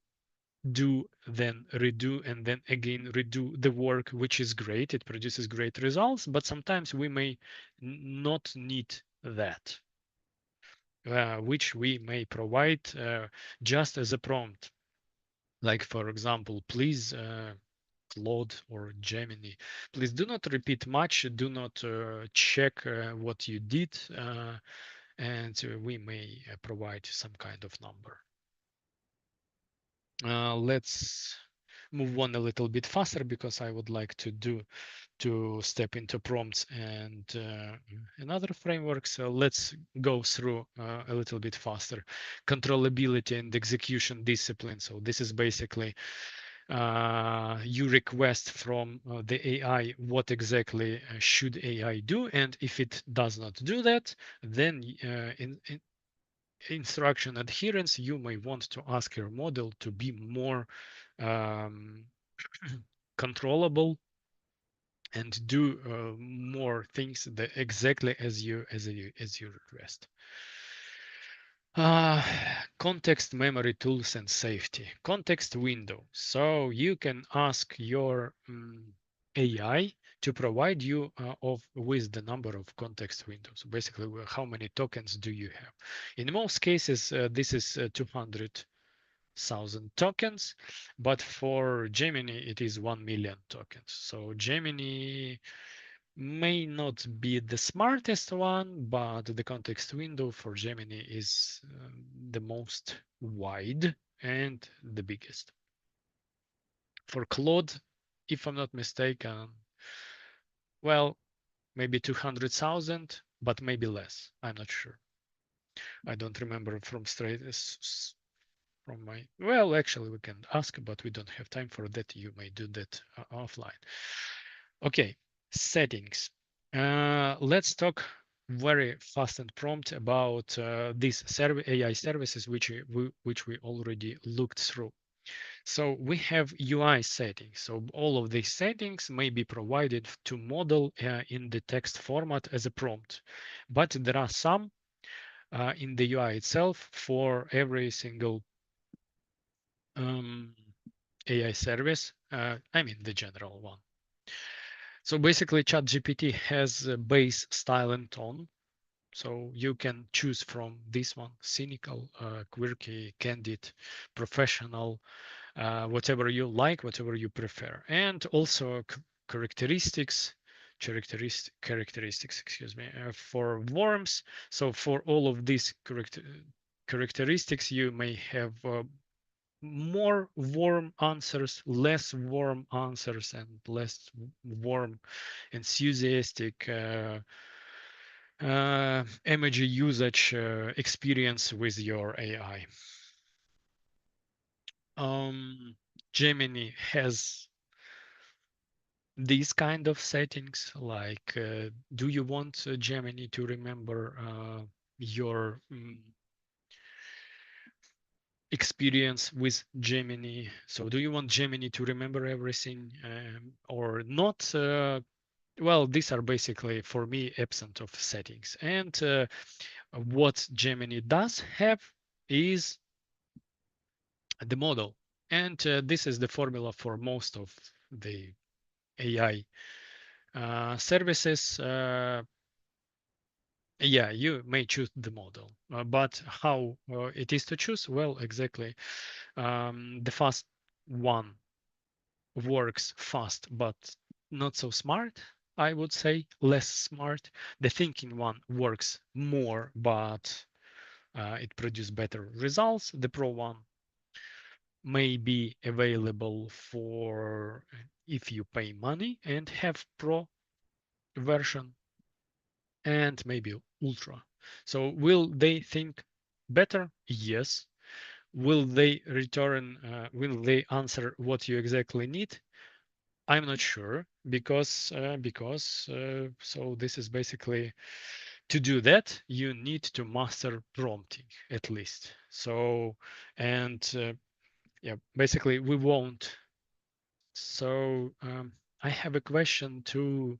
do, then redo, and then again redo the work, which is great. It produces great results, but sometimes we may not need that, which we may provide just as a prompt. Like, for example, please, Claude or Gemini, please do not repeat much, do not check what you did, and we may provide some kind of number. Let's move on a little bit faster, because I would like to step into prompts and another framework. So let's go through a little bit faster. Controllability and execution discipline. So this is basically you request from the AI what exactly should AI do, and if it does not do that, then in instruction adherence, you may want to ask your model to be more um, controllable and do more things that exactly as you request. Context, memory, tools, and safety. Context window. So you can ask your AI to provide you with the number of context windows. Basically, how many tokens do you have? In most cases, this is 200,000 tokens, but for Gemini, it is 1 million tokens. So Gemini may not be the smartest one, but the context window for Gemini is the most wide and the biggest. For Claude, if I'm not mistaken, well, maybe 200,000, but maybe less. I'm not sure. I don't remember from from my, well, actually we can ask, but we don't have time for that. You may do that offline. Okay, settings. Let's talk very fast and prompt about these AI services which we already looked through. So we have UI settings. So all of these settings may be provided to model in the text format as a prompt, but there are some in the UI itself for every single AI service. I mean the general one. So basically, ChatGPT has a base style and tone. So you can choose from this one: cynical, quirky, candid, professional, whatever you like, whatever you prefer. And also characteristics, excuse me, for worms. So for all of these characteristics, you may have more warm answers, less warm answers, and less warm, enthusiastic emoji usage experience with your AI. Gemini has these kind of settings, like do you want Gemini to remember your experience with Gemini? So do you want Gemini to remember everything or not? Well, these are basically, for me, absent of settings. And what Gemini does have is the model. And this is the formula for most of the AI services, yeah, you may choose the model, but how it is to choose? Well, exactly. The fast one works fast, but not so smart. I would say less smart. The thinking one works more, but it produces better results. The pro one may be available for if you pay money and have pro version, and maybe ultra. So will they think better? Yes. Will they return, will they answer what you exactly need? I'm not sure, because so this is basically, to do that you need to master prompting at least. So, and yeah, basically we won't. So I have a question to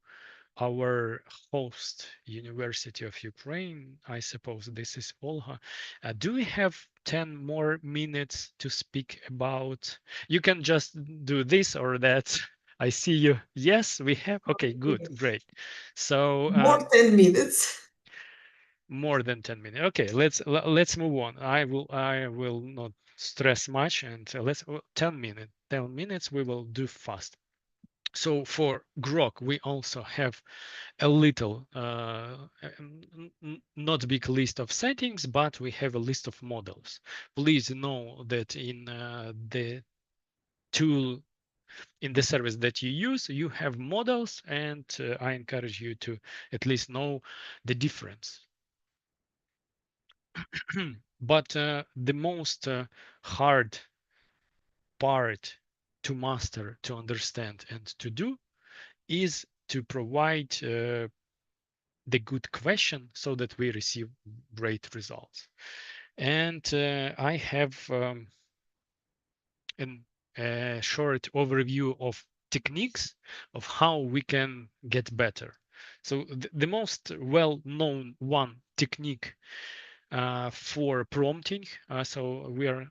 our host, University of Ukraine. I suppose this is Olha. Do we have 10 more minutes to speak about? You can just do this or that. I see you. Yes, we have. Okay, good, great. So More 10 minutes. more than 10 minutes. Okay, let's move on. I will not stress much, and let's 10 minutes. 10 minutes we will do fast. So for Grok, we also have a little, not big list of settings, but we have a list of models. Please know that in the tool, in the service that you use, you have models, and I encourage you to at least know the difference. But the most hard part to master, to understand, and to do is to provide the good question so that we receive great results. And I have a short overview of techniques of how we can get better. So the most well-known one technique for prompting. So we are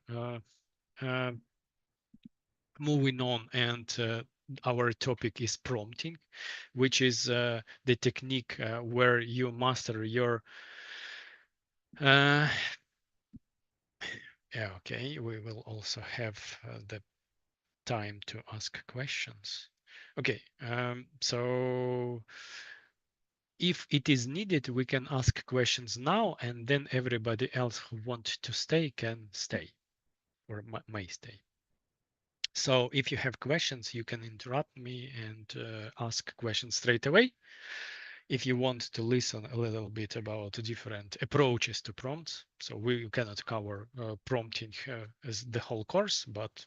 uh, moving on, and our topic is prompting, which is the technique where you master your yeah, okay, we will also have the time to ask questions. Okay, so if it is needed, we can ask questions now, and then everybody else who wants to stay can stay or may stay. So if you have questions, you can interrupt me and ask questions straight away. If you want to listen a little bit about different approaches to prompts, so we cannot cover prompting as the whole course, but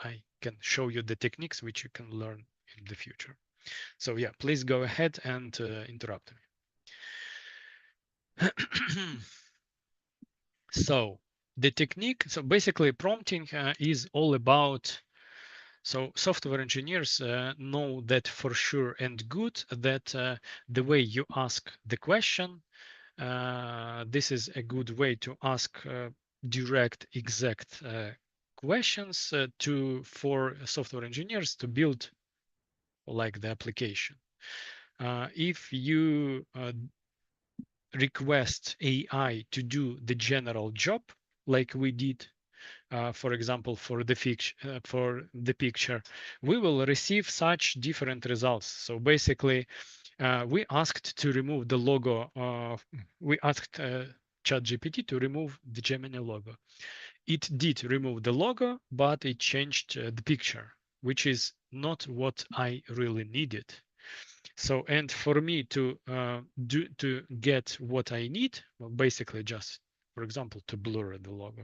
I can show you the techniques which you can learn in the future. So yeah, please go ahead and interrupt me. So the technique, so basically prompting is all about, so software engineers know that for sure and good, that the way you ask the question, this is a good way to ask direct, exact questions for software engineers to build like the application. If you request AI to do the general job, like we did, for example, for the picture, we will receive such different results. So basically, we asked to remove the logo. We asked ChatGPT to remove the Gemini logo. It did remove the logo, but it changed the picture, which is not what I really needed. So, and for me to get what I need, well, basically just, for example, to blur the logo,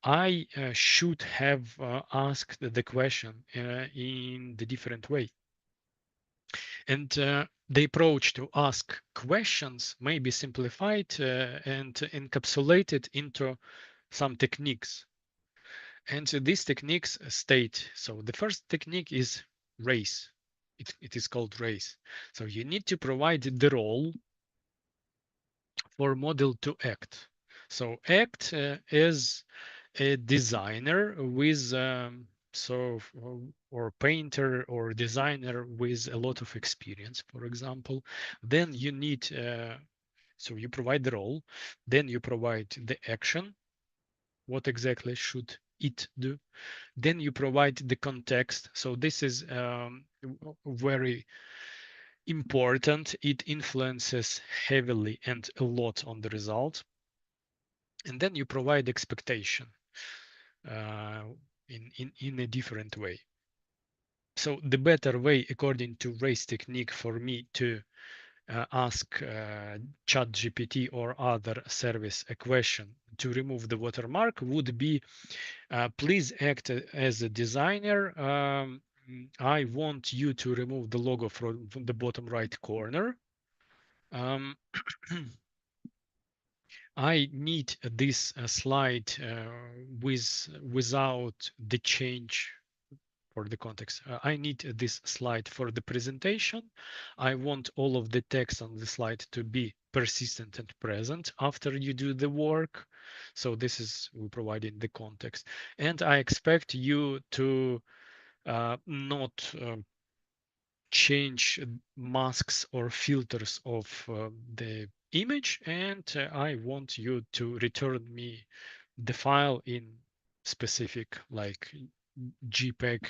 I should have asked the question in the different way. And the approach to ask questions may be simplified and encapsulated into some techniques. And these techniques state, so the first technique is race. It is called race. So you need to provide the role for model to act. So act is a designer with so or painter or designer with a lot of experience, for example. Then you need so you provide the role, then you provide the action, what exactly should it do, then you provide the context. So this is very important. It influences heavily and a lot on the result. And then you provide expectation in a different way. So the better way, according to Ray's technique, for me to ask ChatGPT or other service a question to remove the watermark would be, please act as a designer. I want you to remove the logo from the bottom right corner. I need this slide without the change for the context. I need this slide for the presentation. I want all of the text on the slide to be persistent and present after you do the work. So this is we providing the context. And I expect you to not change masks or filters of the image, and I want you to return me the file in specific like JPEG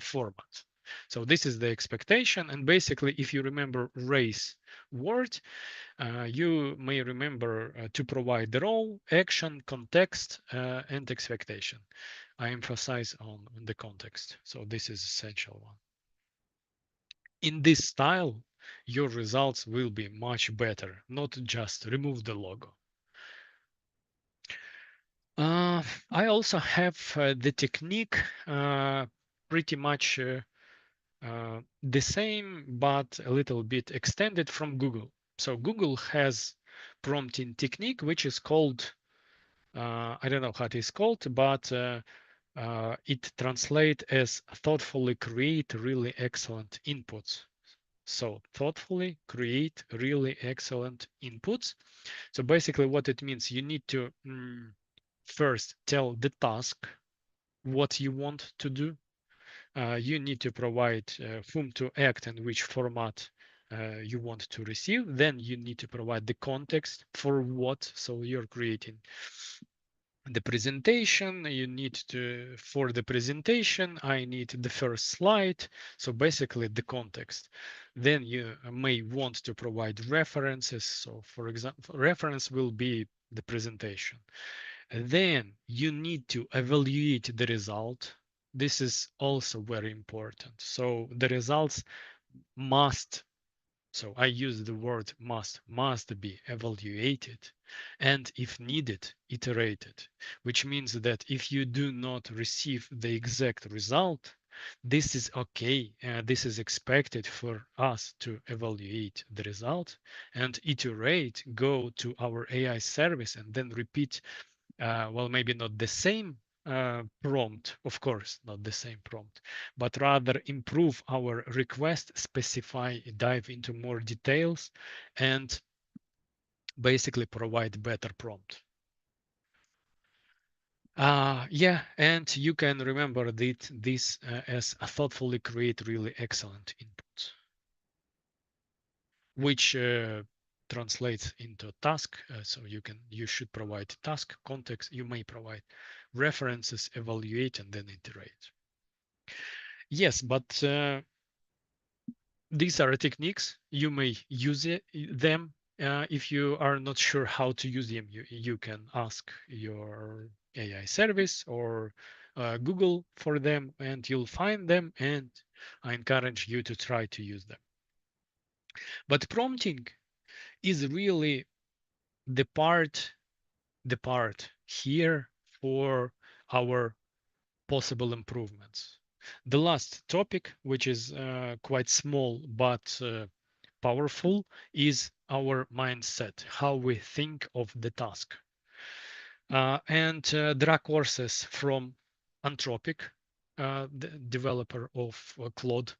format. So this is the expectation. And basically, if you remember Ray's word, you may remember to provide the role, action, context, and expectation. I emphasize on the context. So this is essential one. In this style, your results will be much better, not just remove the logo. I also have the technique pretty much the same, but a little bit extended from Google. So Google has prompting technique, which is called, I don't know how it is called, but it translates as thoughtfully create really excellent inputs. So thoughtfully create really excellent inputs. So basically what it means, you need to first tell the task what you want to do. You need to provide whom to act and which format you want to receive. Then you need to provide the context for what. So you're creating the presentation. You need to, for the presentation, I need the first slide. So basically the context. Then you may want to provide references. So for example, reference will be the presentation. Then you need to evaluate the result. This is also very important. So the results must, so I use the word must be evaluated and if needed, iterated, which means that if you do not receive the exact result, this is okay. This is expected for us to evaluate the result and iterate, go to our AI service and then repeat well, maybe not the same prompt, of course, not the same prompt, but rather improve our request, specify, dive into more details, and basically provide better prompt. Yeah, and you can remember that this as a thoughtfully create really excellent inputs, which translates into task. So you should provide task context. You may provide references, evaluate, and then iterate. Yes, but these are techniques. You may use them. If you are not sure how to use them, you can ask your AI service or Google for them, and you'll find them. And I encourage you to try to use them. But prompting is really the part here for our possible improvements. The last topic, which is quite small but powerful, is our mindset, how we think of the task. And there are courses from Anthropic, the developer of Claude,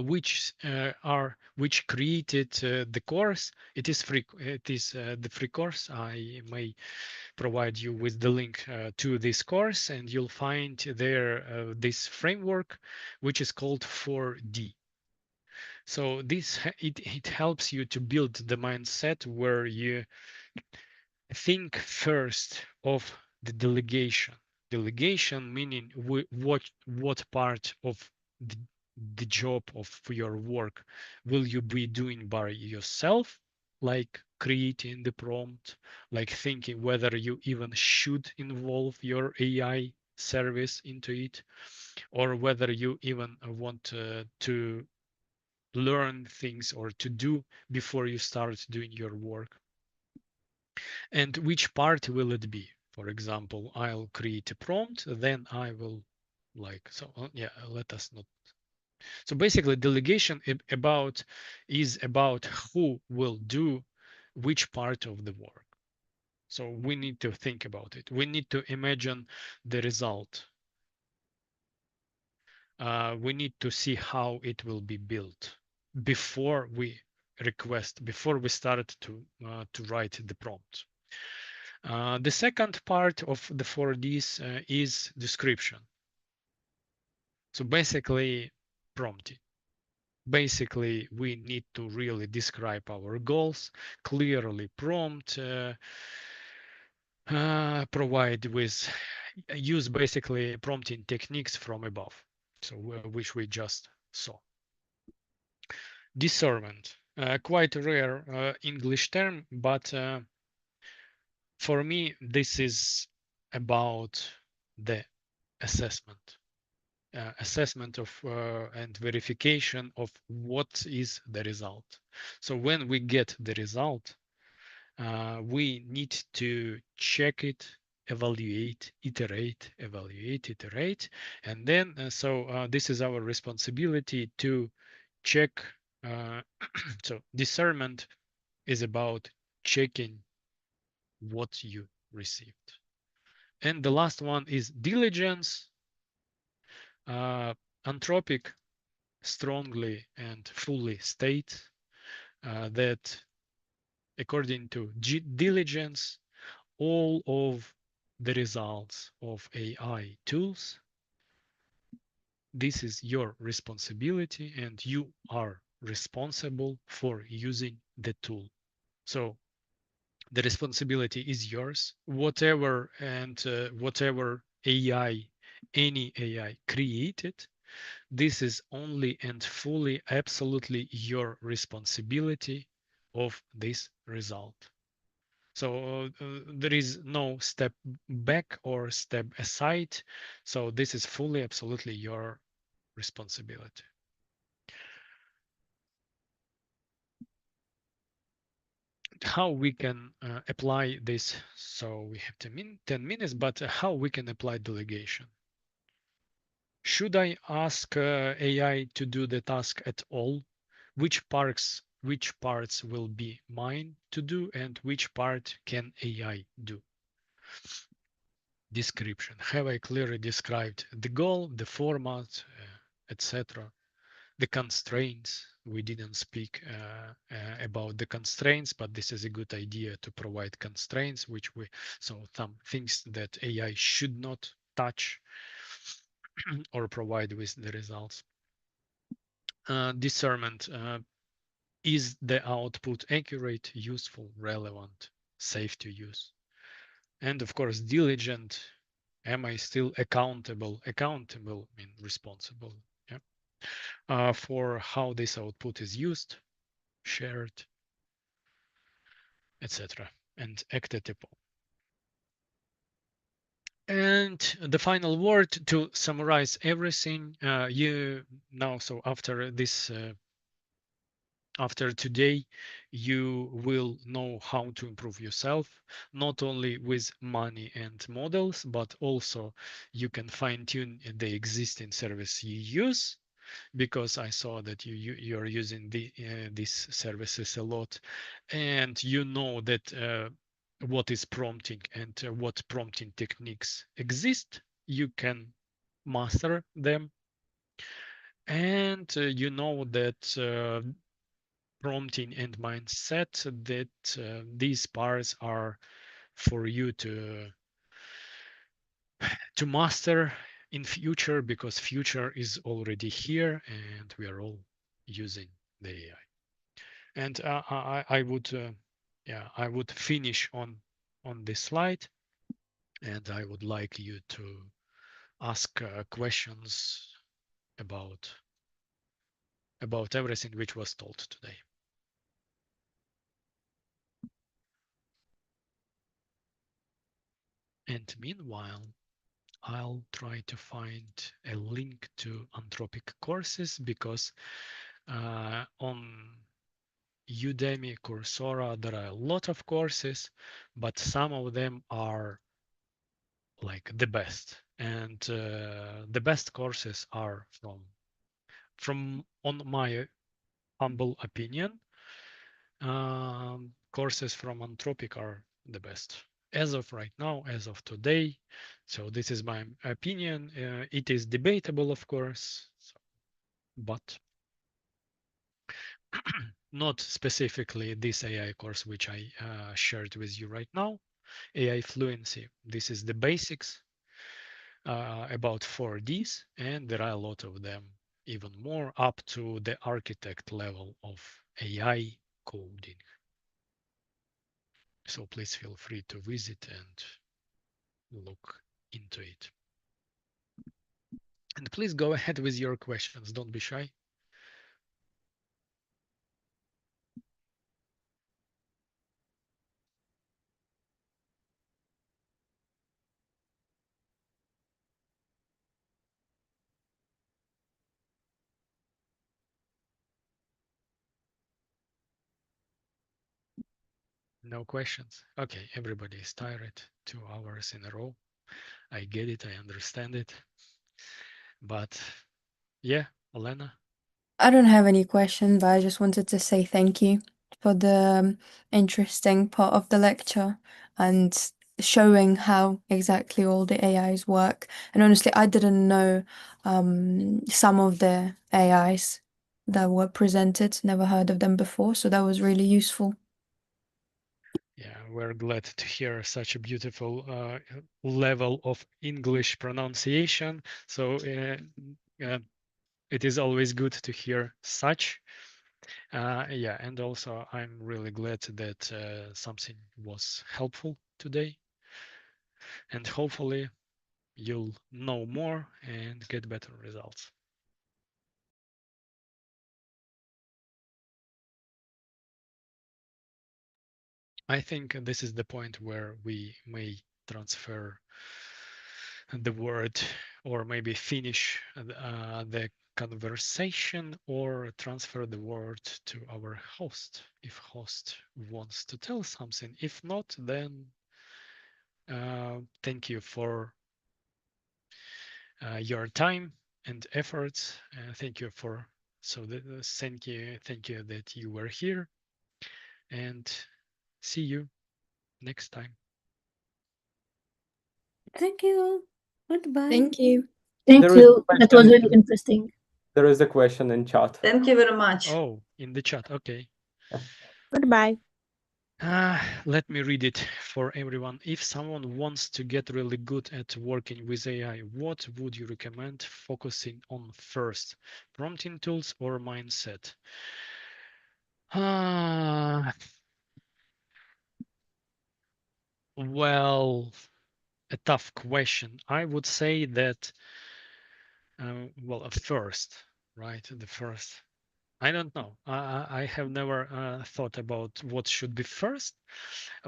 which created the course. It is free. It is the free course. I may provide you with the link to this course, and you'll find there this framework, which is called 4D. So it helps you to build the mindset where you think first of the delegation. Delegation meaning what part of the, the job of your work will you be doing by yourself, like creating the prompt, like thinking whether you even should involve your AI service into it, or whether you even want to learn things or to do before you start doing your work. And which part will it be? For example, I'll create a prompt, then I will yeah, let us not. So basically delegation is about who will do which part of the work. So we need to think about it. We need to imagine the result. We need to see how it will be built before we before we start to write the prompt. The second part of the 4Ds is description. So basically prompting. Basically, we need to really describe our goals, clearly prompt, provide with, use basically prompting techniques from above, so which we just saw. Discernment, quite a rare English term, but for me, this is about the assessment. Assessment of and verification of what is the result. So when we get the result, we need to check it, evaluate, iterate, evaluate, iterate, and then this is our responsibility to check. So discernment is about checking what you received. And the last one is diligence. Anthropic strongly and fully state that according to diligence, all of the results of AI tools, this is your responsibility and you are responsible for using the tool. So the responsibility is yours. Whatever AI, any AI created, this is only and fully, absolutely your responsibility of this result. So there is no step back or step aside. So this is fully, absolutely your responsibility. How we can apply this? So we have 10 minutes, but how we can apply delegation? Should I ask AI to do the task at all? Which parts will be mine to do and which part can AI do? Description. Have I clearly described the goal, the format, etc.? The constraints. We didn't speak about the constraints, but this is a good idea to provide constraints, so some things that AI should not touch or provide with the results. Discernment. Is the output accurate, useful, relevant, safe to use? And of course, diligent. Am I still accountable? Accountable means responsible. Yeah. For how this output is used, shared, etc., and acted upon. And the final word to summarize everything. So after this. After today, you will know how to improve yourself, not only with money and models, but also you can fine tune the existing service you use, because I saw that you're using these services a lot, and you know that what is prompting and what prompting techniques exist. You can master them, And you know that prompting and mindset, that these parts are for you to master in future, because future is already here and we are all using the AI. And I would I would finish on this slide, and I would like you to ask questions about everything which was told today. And meanwhile, I'll try to find a link to Anthropic courses, because on Udemy, Coursera, there are a lot of courses, but some of them are like the best. And the best courses are on my humble opinion, courses from Anthropic are the best as of right now, as of today. So this is my opinion. It is debatable, of course, but not specifically this AI course which I shared with you right now. AI fluency. This is the basics about 4Ds, and there are a lot of them, even more up to the architect level of AI coding. So please feel free to visit and look into it. And please go ahead with your questions. Don't be shy. No questions. Okay, everybody is tired. 2 hours in a row. I get it. I understand it. But yeah, Elena. I don't have any question, but I just wanted to say thank you for the interesting part of the lecture and showing how exactly all the AIs work. And honestly, I didn't know some of the AIs that were presented, never heard of them before, so that was really useful. Yeah, we're glad to hear such a beautiful level of English pronunciation. So it is always good to hear such. Yeah, and also I'm really glad that something was helpful today, and hopefully you'll know more and get better results. I think this is the point where we may transfer the word, or maybe finish the conversation, or transfer the word to our host if host wants to tell something. If not, then thank you for your time and efforts. Thank you for thank you that you were here, and see you next time. Thank you. Goodbye. Thank you. Thank There is a you. That was question. really interesting. There is a question in chat. Thank you very much. Oh, in the chat. Okay. Goodbye. Let me read it for everyone. If someone wants to get really good at working with AI, what would you recommend focusing on first? Prompting tools or mindset? Well, a tough question. I would say that, well, first, right? The first. I don't know. I have never thought about what should be first,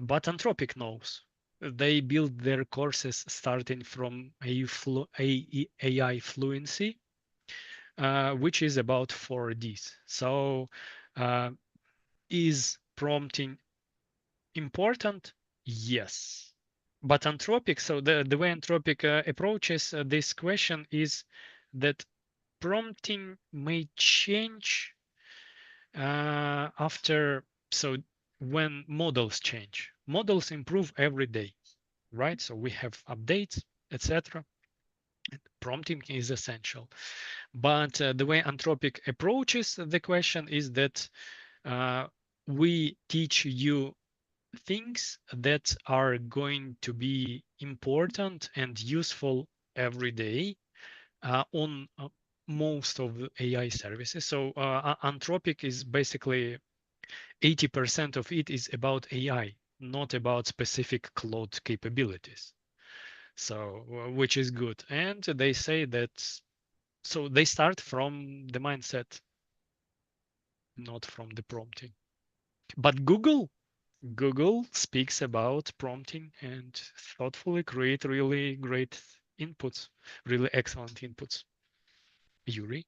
but Anthropic knows. They build their courses starting from AI fluency, which is about 4Ds. So is prompting important? Yes. But Anthropic, so the way Anthropic approaches this question is that prompting may change after, so when models change. Models improve every day, right? So we have updates, etc. Prompting is essential. But the way Anthropic approaches the question is that we teach you things that are going to be important and useful every day on most of the AI services. So Anthropic is basically 80% of it is about AI, not about specific cloud capabilities. So, which is good. And they say that, so they start from the mindset, not from the prompting. But Google speaks about prompting and thoughtfully create really great inputs, really excellent inputs. Yuri?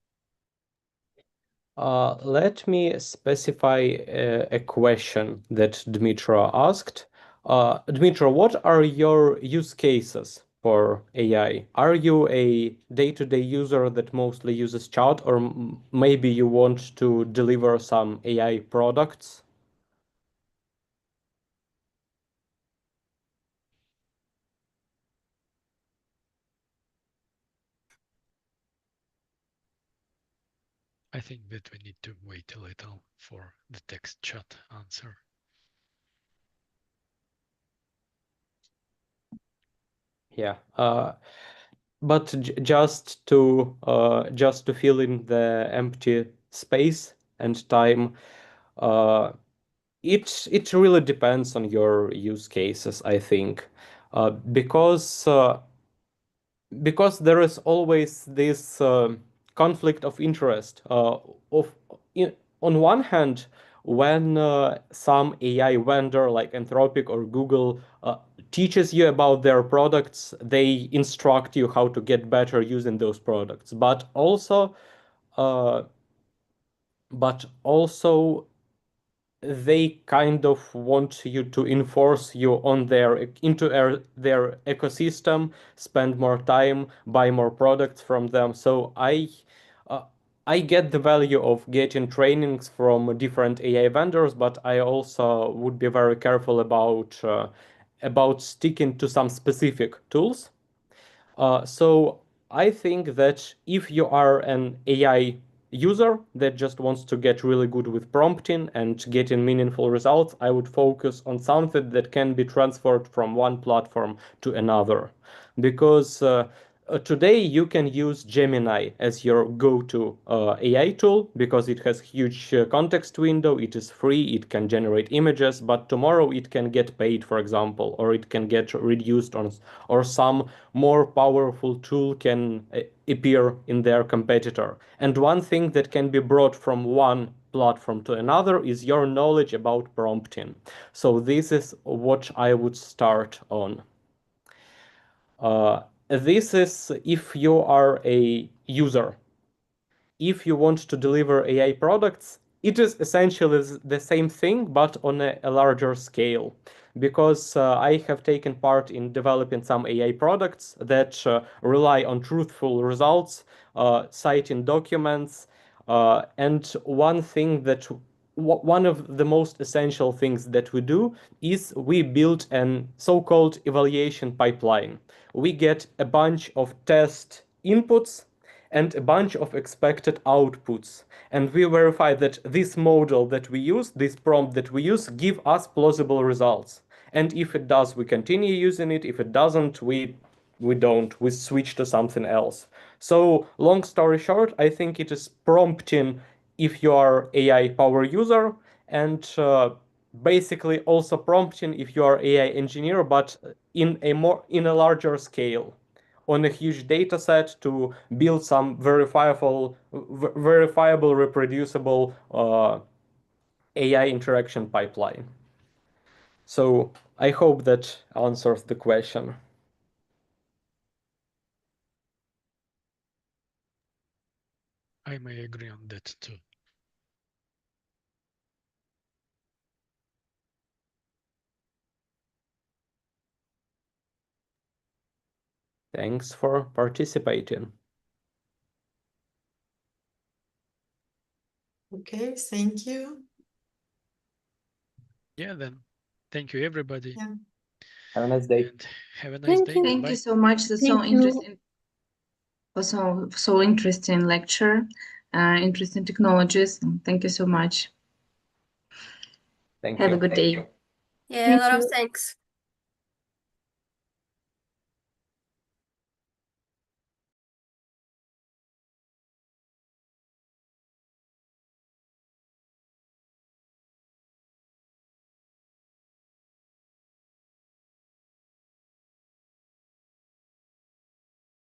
Let me specify a question that Dmitro asked. Dmitro, what are your use cases for AI? Are you a day-to-day user that mostly uses chat, or maybe you want to deliver some AI products? I think that we need to wait a little for the text chat answer. Yeah. But just to fill in the empty space and time, it really depends on your use cases, I think, because there is always this conflict of interest. On one hand, when some AI vendor like Anthropic or Google teaches you about their products, they instruct you how to get better using those products. Uh, but also they kind of want you to enforce you on their ecosystem, spend more time, buy more products from them. So uh, I get the value of getting trainings from different AI vendors, but I also would be very careful about sticking to some specific tools. So I think that if you are an AI user that just wants to get really good with prompting and getting meaningful results, I would focus on something that can be transferred from one platform to another. Because today you can use Gemini as your go-to AI tool because it has huge context window, it is free, it can generate images, but tomorrow it can get paid, for example, or it can get reduced on, or some more powerful tool can appear in their competitor. And one thing that can be brought from one platform to another is your knowledge about prompting. So this is what I would start on. This is if you are a user. If you want to deliver AI products, it is essentially the same thing, but on a larger scale. Because I have taken part in developing some AI products that rely on truthful results, citing documents, and one of the most essential things that we do is we build an so-called evaluation pipeline. We get a bunch of test inputs and a bunch of expected outputs. And we verify that this model that we use, this prompt that we use, give us plausible results. And if it does, we continue using it. If it doesn't, we don't. We switch to something else. So long story short, I think it is prompting if you are AI power user, and basically also prompting if you are AI engineer, but in a larger scale, on a huge data set to build some verifiable, reproducible AI interaction pipeline. So I hope that answers the question. I may agree on that too. Thanks for participating. Okay, thank you. Yeah, then. Thank you, everybody. Yeah. Have a nice day. And have a nice day. you. Thank Bye. you so much. That's so Thank you. interesting. for so interesting lecture, interesting technologies. Thank you so much. Thank Have you. a good day. Yeah, a Thank lot of you. thanks.